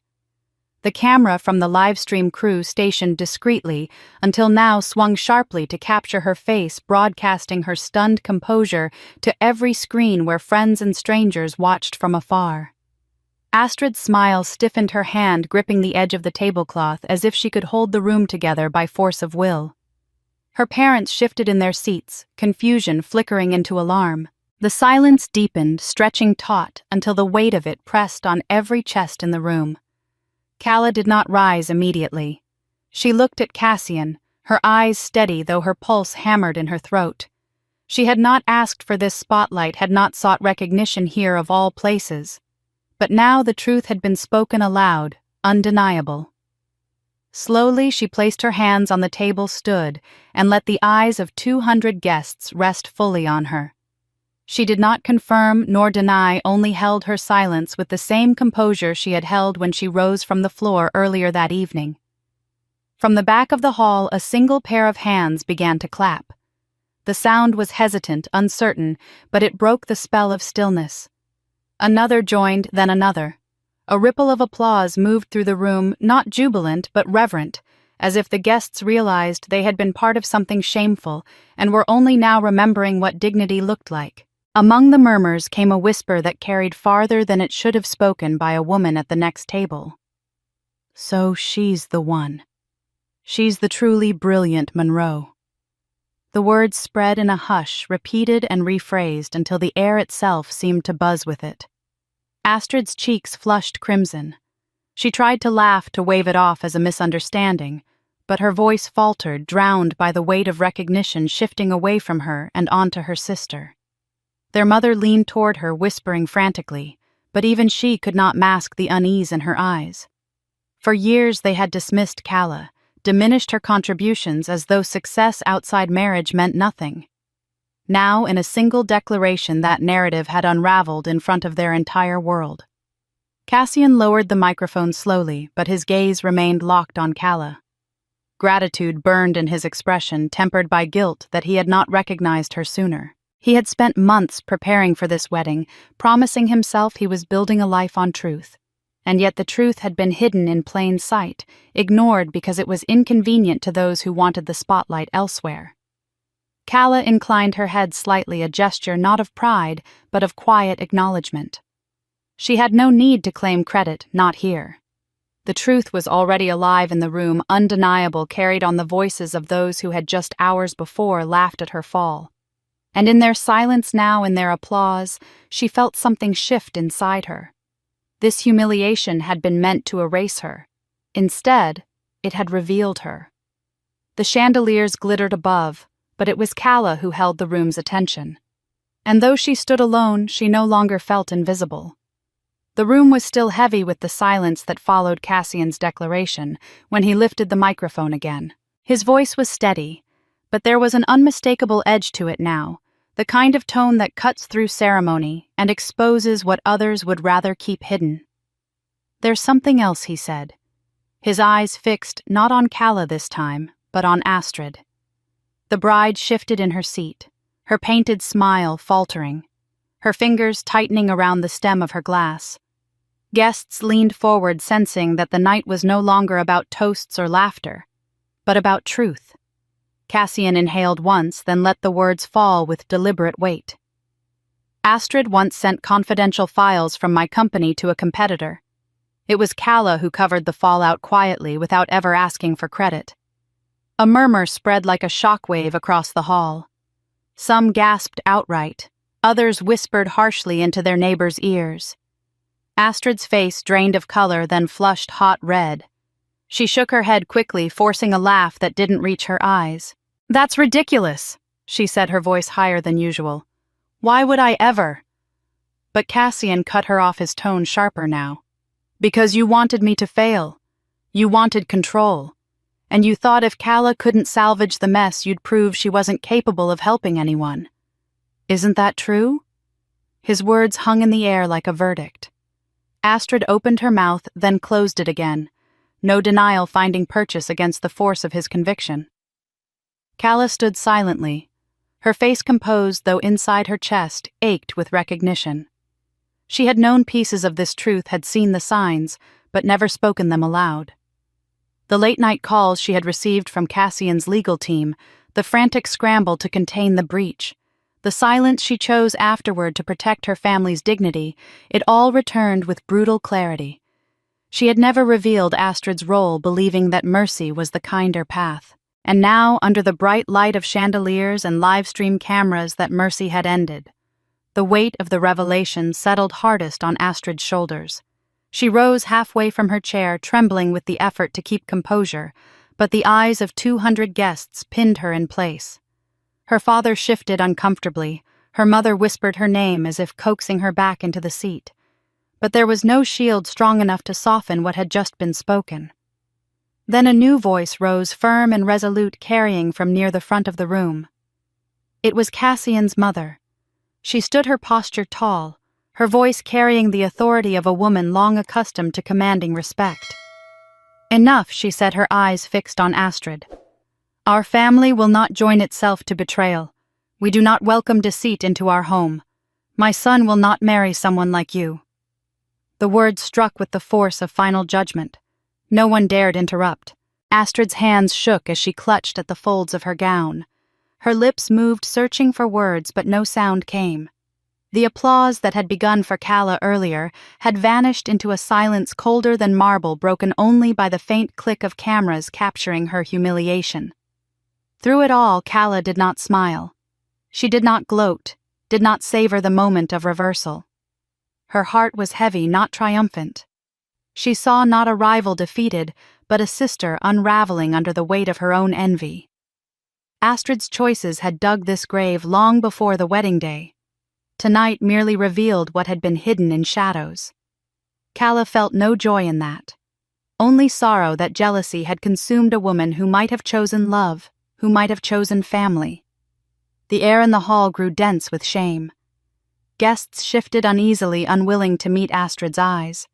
The camera from the livestream crew stationed discreetly until now swung sharply to capture her face, broadcasting her stunned composure to every screen where friends and strangers watched from afar. Astrid's smile stiffened her hand, gripping the edge of the tablecloth as if she could hold the room together by force of will. Her parents shifted in their seats, confusion flickering into alarm. The silence deepened, stretching taut until the weight of it pressed on every chest in the room. Calla did not rise immediately. She looked at Cassian, her eyes steady though her pulse hammered in her throat. She had not asked for this spotlight, had not sought recognition here of all places. But now the truth had been spoken aloud, undeniable. Slowly she placed her hands on the table, stood, and let the eyes of 200 guests rest fully on her. She did not confirm nor deny, only held her silence with the same composure she had held when she rose from the floor earlier that evening. From the back of the hall, a single pair of hands began to clap. The sound was hesitant, uncertain, but it broke the spell of stillness. Another joined, then another. A ripple of applause moved through the room, not jubilant but reverent, as if the guests realized they had been part of something shameful and were only now remembering what dignity looked like. Among the murmurs came a whisper that carried farther than it should have spoken by a woman at the next table. "So she's the one. She's the truly brilliant Monroe." The words spread in a hush, repeated and rephrased until the air itself seemed to buzz with it. Astrid's cheeks flushed crimson. She tried to laugh, to wave it off as a misunderstanding, but her voice faltered, drowned by the weight of recognition shifting away from her and onto her sister. Their mother leaned toward her, whispering frantically, but even she could not mask the unease in her eyes. For years they had dismissed Calla, diminished her contributions as though success outside marriage meant nothing. Now, in a single declaration, that narrative had unraveled in front of their entire world. Cassian lowered the microphone slowly, but his gaze remained locked on Calla. Gratitude burned in his expression, tempered by guilt that he had not recognized her sooner. He had spent months preparing for this wedding, promising himself he was building a life on truth. And yet the truth had been hidden in plain sight, ignored because it was inconvenient to those who wanted the spotlight elsewhere. Calla inclined her head slightly, a gesture not of pride, but of quiet acknowledgement. She had no need to claim credit, not here. The truth was already alive in the room, undeniable, carried on the voices of those who had just hours before laughed at her fall. And in their silence now, in their applause, she felt something shift inside her. This humiliation had been meant to erase her. Instead, it had revealed her. The chandeliers glittered above, but it was Calla who held the room's attention. And though she stood alone, she no longer felt invisible. The room was still heavy with the silence that followed Cassian's declaration when he lifted the microphone again. His voice was steady, but there was an unmistakable edge to it now, the kind of tone that cuts through ceremony and exposes what others would rather keep hidden. "There's something else," he said, his eyes fixed not on Calla this time, but on Astrid. The bride shifted in her seat, her painted smile faltering, her fingers tightening around the stem of her glass. Guests leaned forward, sensing that the night was no longer about toasts or laughter, but about truth. Cassian inhaled once, then let the words fall with deliberate weight. "Astrid once sent confidential files from my company to a competitor. It was Calla who covered the fallout quietly without ever asking for credit." A murmur spread like a shockwave across the hall. Some gasped outright, others whispered harshly into their neighbors' ears. Astrid's face drained of color, then flushed hot red. She shook her head quickly, forcing a laugh that didn't reach her eyes. "That's ridiculous," she said, her voice higher than usual. "Why would I ever?" But Cassian cut her off, his tone sharper now. "Because you wanted me to fail. You wanted control. And you thought if Calla couldn't salvage the mess, you'd prove she wasn't capable of helping anyone. Isn't that true?" His words hung in the air like a verdict. Astrid opened her mouth, then closed it again, no denial finding purchase against the force of his conviction. Calla stood silently, her face composed though inside her chest ached with recognition. She had known pieces of this truth, had seen the signs, but never spoken them aloud. The late-night calls she had received from Cassian's legal team, the frantic scramble to contain the breach, the silence she chose afterward to protect her family's dignity, it all returned with brutal clarity. She had never revealed Astrid's role, believing that mercy was the kinder path. And now, under the bright light of chandeliers and live-stream cameras, that mercy had ended. The weight of the revelation settled hardest on Astrid's shoulders. She rose halfway from her chair, trembling with the effort to keep composure, but the eyes of 200 guests pinned her in place. Her father shifted uncomfortably. Her mother whispered her name as if coaxing her back into the seat. But there was no shield strong enough to soften what had just been spoken. Then a new voice rose, firm and resolute, carrying from near the front of the room. It was Cassian's mother. She stood her posture tall, her voice carrying the authority of a woman long accustomed to commanding respect. "Enough," she said, her eyes fixed on Astrid. "Our family will not join itself to betrayal. We do not welcome deceit into our home. My son will not marry someone like you." The words struck with the force of final judgment. No one dared interrupt. Astrid's hands shook as she clutched at the folds of her gown. Her lips moved, searching for words, but no sound came. The applause that had begun for Calla earlier had vanished into a silence colder than marble, broken only by the faint click of cameras capturing her humiliation. Through it all, Calla did not smile. She did not gloat, did not savor the moment of reversal. Her heart was heavy, not triumphant. She saw not a rival defeated, but a sister unraveling under the weight of her own envy. Astrid's choices had dug this grave long before the wedding day. Tonight merely revealed what had been hidden in shadows. Calla felt no joy in that. Only sorrow that jealousy had consumed a woman who might have chosen love, who might have chosen family. The air in the hall grew dense with shame. Guests shifted uneasily, unwilling to meet Astrid's eyes.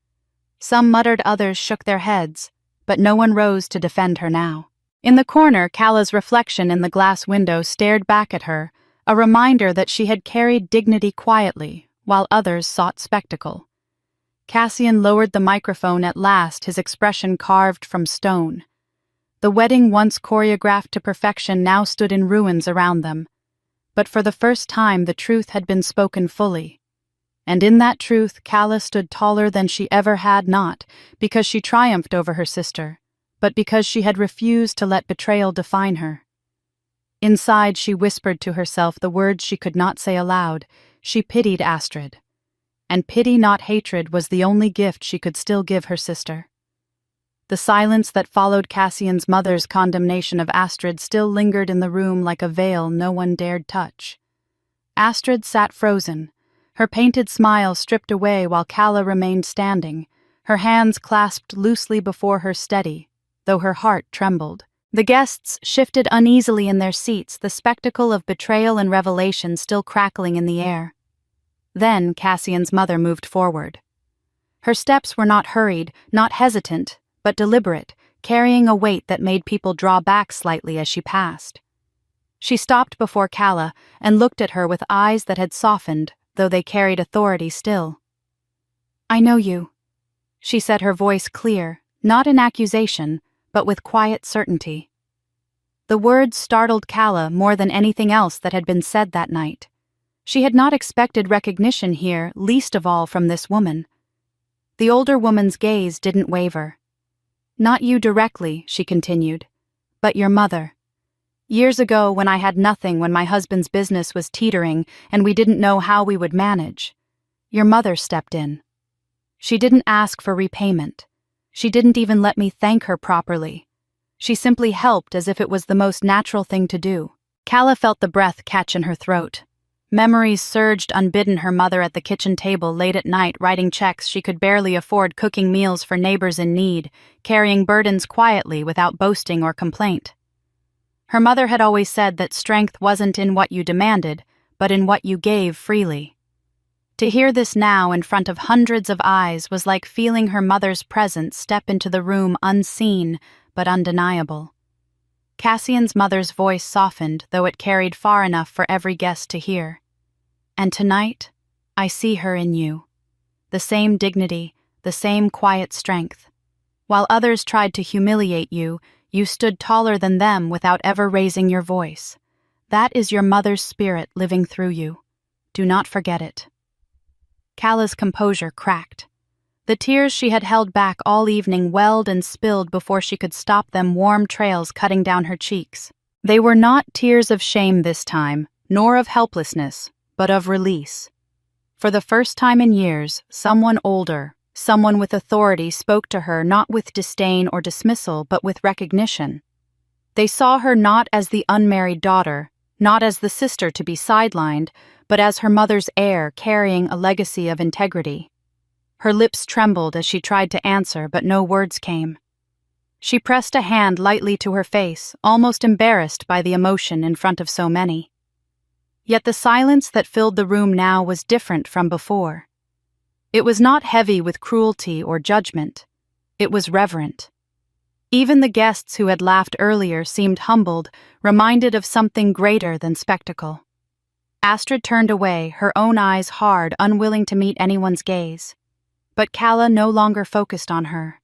Some muttered, others shook their heads, but no one rose to defend her now. In the corner, Calla's reflection in the glass window stared back at her, a reminder that she had carried dignity quietly, while others sought spectacle. Cassian lowered the microphone at last, his expression carved from stone. The wedding, once choreographed to perfection, now stood in ruins around them. But for the first time the truth had been spoken fully. And in that truth Calla stood taller than she ever had, not because she triumphed over her sister, but because she had refused to let betrayal define her. Inside she whispered to herself the words she could not say aloud. She pitied Astrid. And pity, not hatred, was the only gift she could still give her sister. The silence that followed Cassian's mother's condemnation of Astrid still lingered in the room like a veil no one dared touch. Astrid sat frozen, her painted smile stripped away while Calla remained standing, her hands clasped loosely before her, steady, though her heart trembled. The guests shifted uneasily in their seats, the spectacle of betrayal and revelation still crackling in the air. Then Cassian's mother moved forward. Her steps were not hurried, not hesitant, but deliberate, carrying a weight that made people draw back slightly as she passed. She stopped before Calla and looked at her with eyes that had softened, though they carried authority still. "I know you," she said, her voice clear, not in accusation, but with quiet certainty. The words startled Calla more than anything else that had been said that night. She had not expected recognition here, least of all from this woman. The older woman's gaze didn't waver. "Not you directly," she continued, "but your mother. Years ago, when I had nothing, when my husband's business was teetering and we didn't know how we would manage, your mother stepped in. She didn't ask for repayment. She didn't even let me thank her properly. She simply helped as if it was the most natural thing to do." Calla felt the breath catch in her throat. Memories surged unbidden, her mother at the kitchen table late at night, writing checks she could barely afford, cooking meals for neighbors in need, carrying burdens quietly without boasting or complaint. Her mother had always said that strength wasn't in what you demanded, but in what you gave freely. To hear this now in front of hundreds of eyes was like feeling her mother's presence step into the room, unseen but undeniable. Cassian's mother's voice softened, though it carried far enough for every guest to hear. "And tonight, I see her in you. The same dignity, the same quiet strength. While others tried to humiliate you, you stood taller than them without ever raising your voice. That is your mother's spirit living through you. Do not forget it. Callah's composure cracked. The tears she had held back all evening welled and spilled before she could stop them, warm trails cutting down her cheeks. They were not tears of shame this time, nor of helplessness, but of release. For the first time in years, someone older, someone with authority spoke to her not with disdain or dismissal, but with recognition. They saw her not as the unmarried daughter, not as the sister to be sidelined, but as her mother's heir carrying a legacy of integrity. Her lips trembled as she tried to answer, but no words came. She pressed a hand lightly to her face, almost embarrassed by the emotion in front of so many. Yet the silence that filled the room now was different from before. It was not heavy with cruelty or judgment. It was reverent. Even the guests who had laughed earlier seemed humbled, reminded of something greater than spectacle. Astrid turned away, her own eyes hard, unwilling to meet anyone's gaze. But Callah no longer focused on her.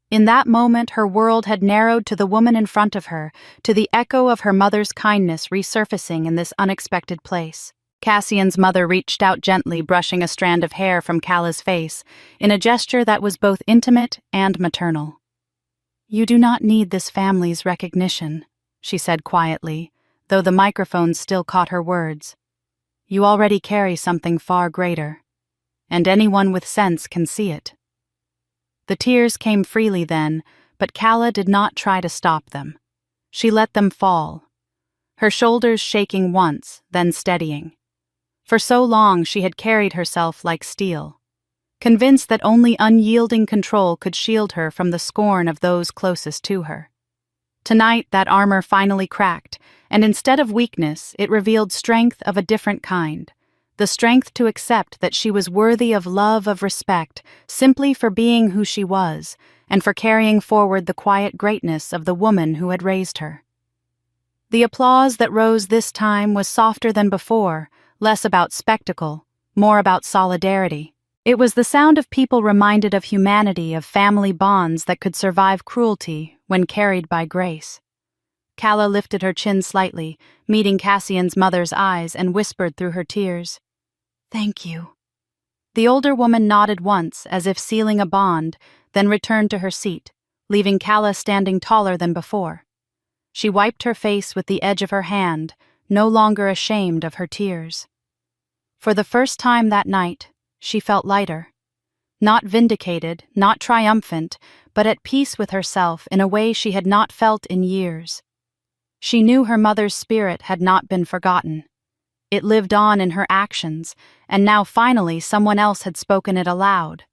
In that moment, her world had narrowed to the woman in front of her, to the echo of her mother's kindness resurfacing in this unexpected place. Cassian's mother reached out gently, brushing a strand of hair from Callah's face, in a gesture that was both intimate and maternal. "You do not need this family's recognition," she said quietly, though the microphone still caught her words. "You already carry something far greater, and anyone with sense can see it." The tears came freely then, but Callah did not try to stop them. She let them fall, her shoulders shaking once, then steadying. For so long she had carried herself like steel, convinced that only unyielding control could shield her from the scorn of those closest to her. Tonight that armor finally cracked, and instead of weakness, it revealed strength of a different kind. The strength to accept that she was worthy of love, of respect, simply for being who she was, and for carrying forward the quiet greatness of the woman who had raised her. The applause that rose this time was softer than before, less about spectacle, more about solidarity. It was the sound of people reminded of humanity, of family bonds that could survive cruelty when carried by grace. Callah lifted her chin slightly, meeting Cassian's mother's eyes, and whispered through her tears, "Thank you." The older woman nodded once, as if sealing a bond, then returned to her seat, leaving Callah standing taller than before. She wiped her face with the edge of her hand, no longer ashamed of her tears. For the first time that night, she felt lighter. Not vindicated, not triumphant, but at peace with herself in a way she had not felt in years. She knew her mother's spirit had not been forgotten. It lived on in her actions, and now finally someone else had spoken it aloud.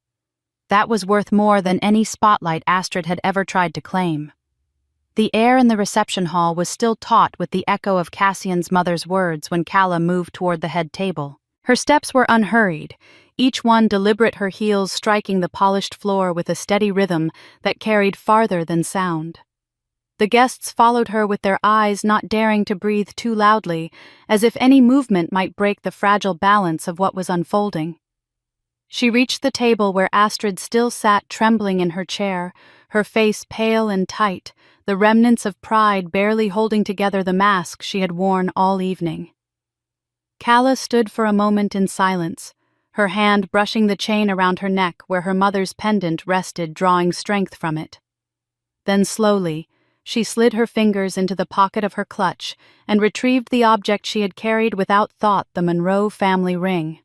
That was worth more than any spotlight Astrid had ever tried to claim. The air in the reception hall was still taut with the echo of Cassian's mother's words when Callah moved toward the head table. Her steps were unhurried, each one deliberate, her heels striking the polished floor with a steady rhythm that carried farther than sound. The guests followed her with their eyes, not daring to breathe too loudly, as if any movement might break the fragile balance of what was unfolding. She reached the table where Astrid still sat trembling in her chair, her face pale and tight, the remnants of pride barely holding together the mask she had worn all evening. Callah stood for a moment in silence, her hand brushing the chain around her neck where her mother's pendant rested, drawing strength from it. Then slowly, she slid her fingers into the pocket of her clutch and retrieved the object she had carried without thought, the Monroe family ring.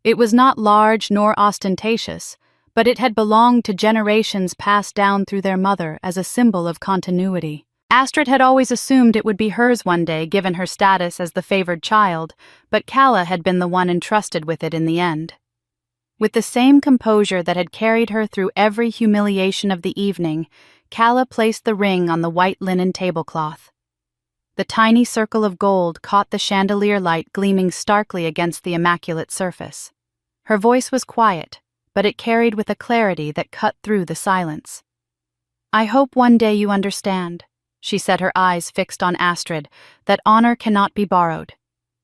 It was not large nor ostentatious, but it had belonged to generations passed down through their mother as a symbol of continuity. Astrid had always assumed it would be hers one day, given her status as the favored child, but Callah had been the one entrusted with it in the end. With the same composure that had carried her through every humiliation of the evening, Callah placed the ring on the white linen tablecloth. The tiny circle of gold caught the chandelier light gleaming starkly against the immaculate surface. Her voice was quiet, but it carried with a clarity that cut through the silence. "I hope one day you understand," she said, her eyes fixed on Astrid, "that honor cannot be borrowed.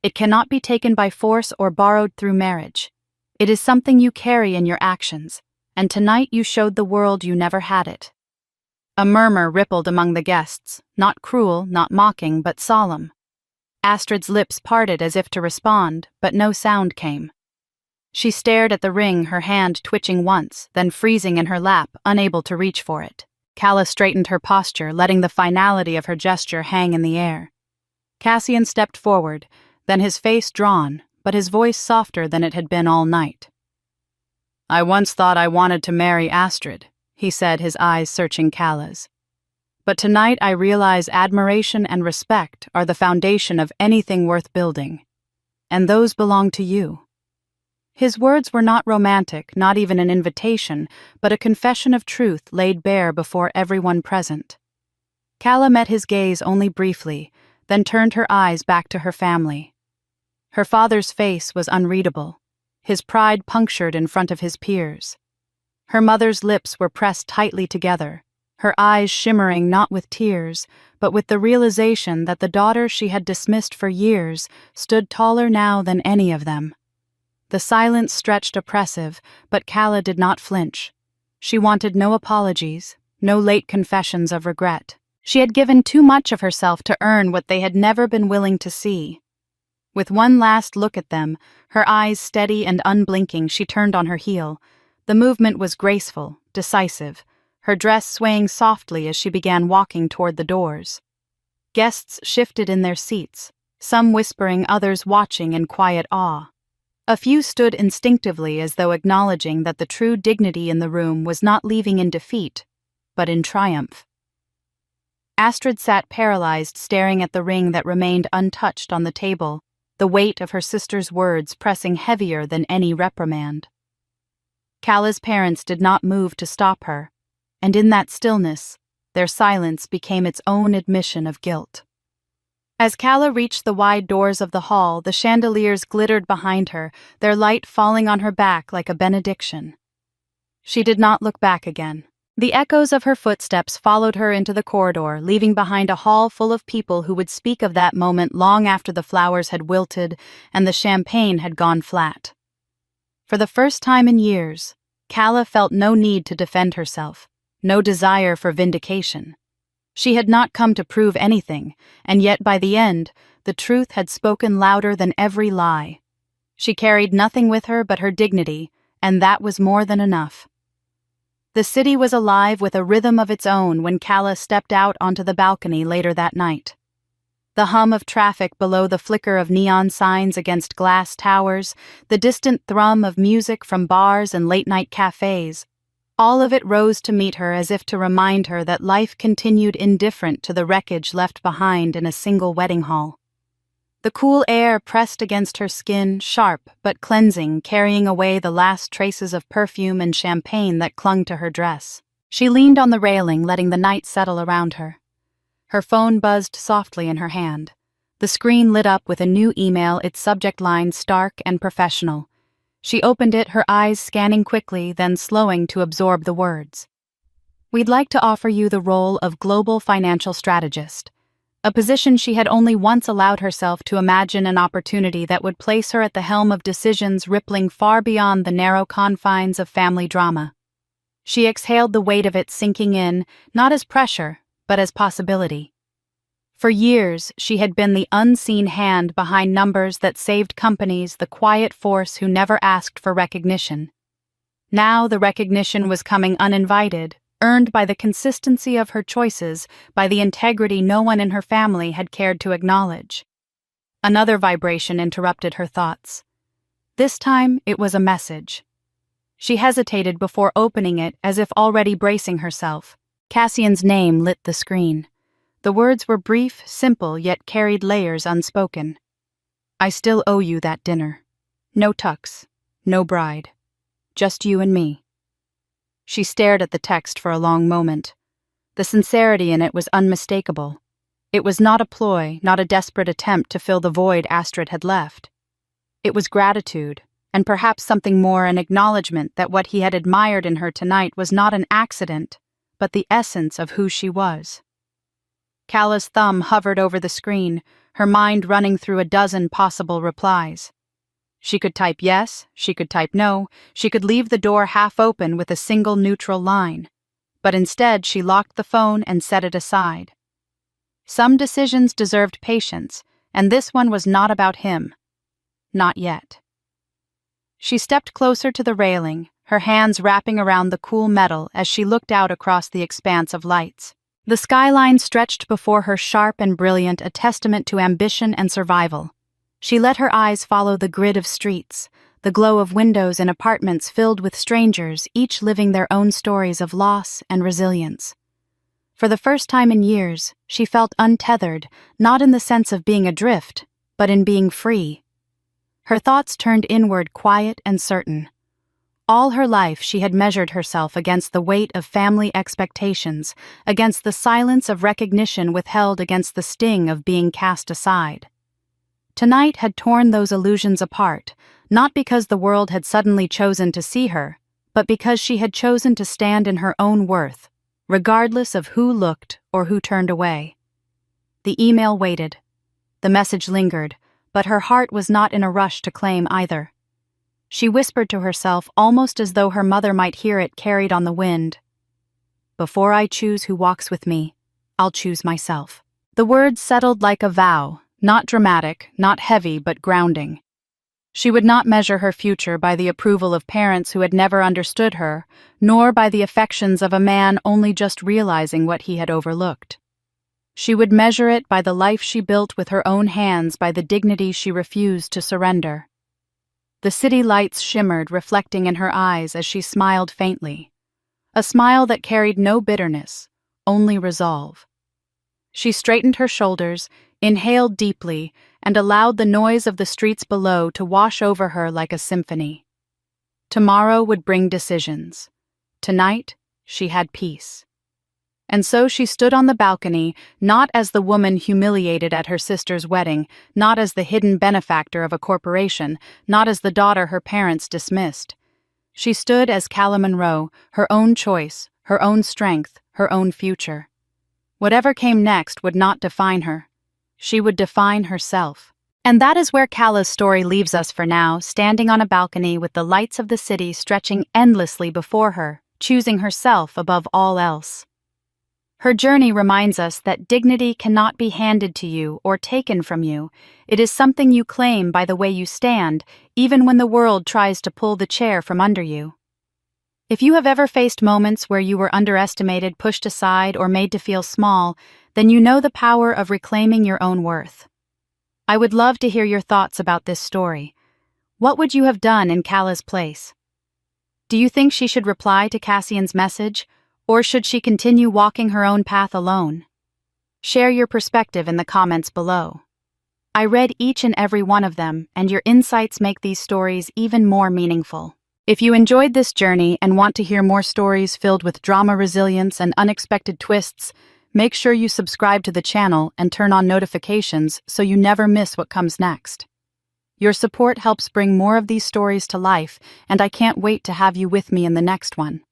It cannot be taken by force or borrowed through marriage. It is something you carry in your actions, and tonight you showed the world you never had it." A murmur rippled among the guests, not cruel, not mocking, but solemn. Astrid's lips parted as if to respond, but no sound came. She stared at the ring, her hand twitching once, then freezing in her lap, unable to reach for it. Calla straightened her posture, letting the finality of her gesture hang in the air. Cassian stepped forward, then his face drawn, but his voice softer than it had been all night. "I once thought I wanted to marry Astrid," he said, his eyes searching Calla's. "But tonight I realize admiration and respect are the foundation of anything worth building. And those belong to you." His words were not romantic, not even an invitation, but a confession of truth laid bare before everyone present. Calla met his gaze only briefly, then turned her eyes back to her family. Her father's face was unreadable, his pride punctured in front of his peers. Her mother's lips were pressed tightly together, her eyes shimmering not with tears, but with the realization that the daughter she had dismissed for years stood taller now than any of them. The silence stretched oppressive, but Calla did not flinch. She wanted no apologies, no late confessions of regret. She had given too much of herself to earn what they had never been willing to see. With one last look at them, her eyes steady and unblinking, she turned on her heel. The movement was graceful, decisive, her dress swaying softly as she began walking toward the doors. Guests shifted in their seats, some whispering, others watching in quiet awe. A few stood instinctively as though acknowledging that the true dignity in the room was not leaving in defeat, but in triumph. Astrid sat paralyzed, staring at the ring that remained untouched on the table, the weight of her sister's words pressing heavier than any reprimand. Calla's parents did not move to stop her, and in that stillness, their silence became its own admission of guilt. As Calla reached the wide doors of the hall, the chandeliers glittered behind her, their light falling on her back like a benediction. She did not look back again. The echoes of her footsteps followed her into the corridor, leaving behind a hall full of people who would speak of that moment long after the flowers had wilted and the champagne had gone flat. For the first time in years, Calla felt no need to defend herself, no desire for vindication. She had not come to prove anything, and yet by the end, the truth had spoken louder than every lie. She carried nothing with her but her dignity, and that was more than enough. The city was alive with a rhythm of its own when Calla stepped out onto the balcony later that night. The hum of traffic below, the flicker of neon signs against glass towers, the distant thrum of music from bars and late-night cafes, all of it rose to meet her as if to remind her that life continued indifferent to the wreckage left behind in a single wedding hall. The cool air pressed against her skin, sharp but cleansing, carrying away the last traces of perfume and champagne that clung to her dress. She leaned on the railing, letting the night settle around her. Her phone buzzed softly in her hand. The screen lit up with a new email, its subject line stark and professional. She opened it, her eyes scanning quickly, then slowing to absorb the words. "We'd like to offer you the role of global financial strategist," a position she had only once allowed herself to imagine, an opportunity that would place her at the helm of decisions rippling far beyond the narrow confines of family drama. She exhaled, the weight of it sinking in, not as pressure, but as possibility. For years, she had been the unseen hand behind numbers that saved companies, the quiet force who never asked for recognition. Now the recognition was coming uninvited, earned by the consistency of her choices, by the integrity no one in her family had cared to acknowledge. Another vibration interrupted her thoughts. This time, it was a message. She hesitated before opening it, as if already bracing herself. Cassian's name lit the screen. The words were brief, simple, yet carried layers unspoken. "I still owe you that dinner. No tux, no bride. Just you and me." She stared at the text for a long moment. The sincerity in it was unmistakable. It was not a ploy, not a desperate attempt to fill the void Astrid had left. It was gratitude, and perhaps something more, an acknowledgement that what he had admired in her tonight was not an accident, but the essence of who she was. Calla's thumb hovered over the screen, her mind running through a dozen possible replies. She could type yes, she could type no, she could leave the door half open with a single neutral line. but instead she locked the phone and set it aside. Some decisions deserved patience, and this one was not about him. Not yet. She stepped closer to the railing, her hands wrapping around the cool metal as she looked out across the expanse of lights. The skyline stretched before her, sharp and brilliant, a testament to ambition and survival. She let her eyes follow the grid of streets, the glow of windows in apartments filled with strangers, each living their own stories of loss and resilience. For the first time in years, she felt untethered, not in the sense of being adrift, but in being free. Her thoughts turned inward, quiet and certain. All her life she had measured herself against the weight of family expectations, against the silence of recognition withheld, against the sting of being cast aside. Tonight had torn those illusions apart, not because the world had suddenly chosen to see her, but because she had chosen to stand in her own worth, regardless of who looked or who turned away. The email waited. The message lingered, but her heart was not in a rush to claim either. She whispered to herself, almost as though her mother might hear it carried on the wind, "Before I choose who walks with me, I'll choose myself." The words settled like a vow, not dramatic, not heavy, but grounding. She would not measure her future by the approval of parents who had never understood her, nor by the affections of a man only just realizing what he had overlooked. She would measure it by the life she built with her own hands, by the dignity she refused to surrender. The city lights shimmered, reflecting in her eyes as she smiled faintly. A smile that carried no bitterness, only resolve. She straightened her shoulders, inhaled deeply, and allowed the noise of the streets below to wash over her like a symphony. Tomorrow would bring decisions. Tonight, she had peace. And so she stood on the balcony, not as the woman humiliated at her sister's wedding, not as the hidden benefactor of a corporation, not as the daughter her parents dismissed. She stood as Calla Monroe, her own choice, her own strength, her own future. Whatever came next would not define her. She would define herself. And that is where Calla's story leaves us for now, standing on a balcony with the lights of the city stretching endlessly before her, choosing herself above all else. Her journey reminds us that dignity cannot be handed to you or taken from you. It is something you claim by the way you stand, even when the world tries to pull the chair from under you. If you have ever faced moments where you were underestimated, pushed aside, or made to feel small, then you know the power of reclaiming your own worth. I would love to hear your thoughts about this story. What would you have done in Calla's place? Do you think she should reply to Cassian's message, or should she continue walking her own path alone? Share your perspective in the comments below. I read each and every one of them, and your insights make these stories even more meaningful. If you enjoyed this journey and want to hear more stories filled with drama, resilience, and unexpected twists, make sure you subscribe to the channel and turn on notifications so you never miss what comes next. Your support helps bring more of these stories to life, and I can't wait to have you with me in the next one.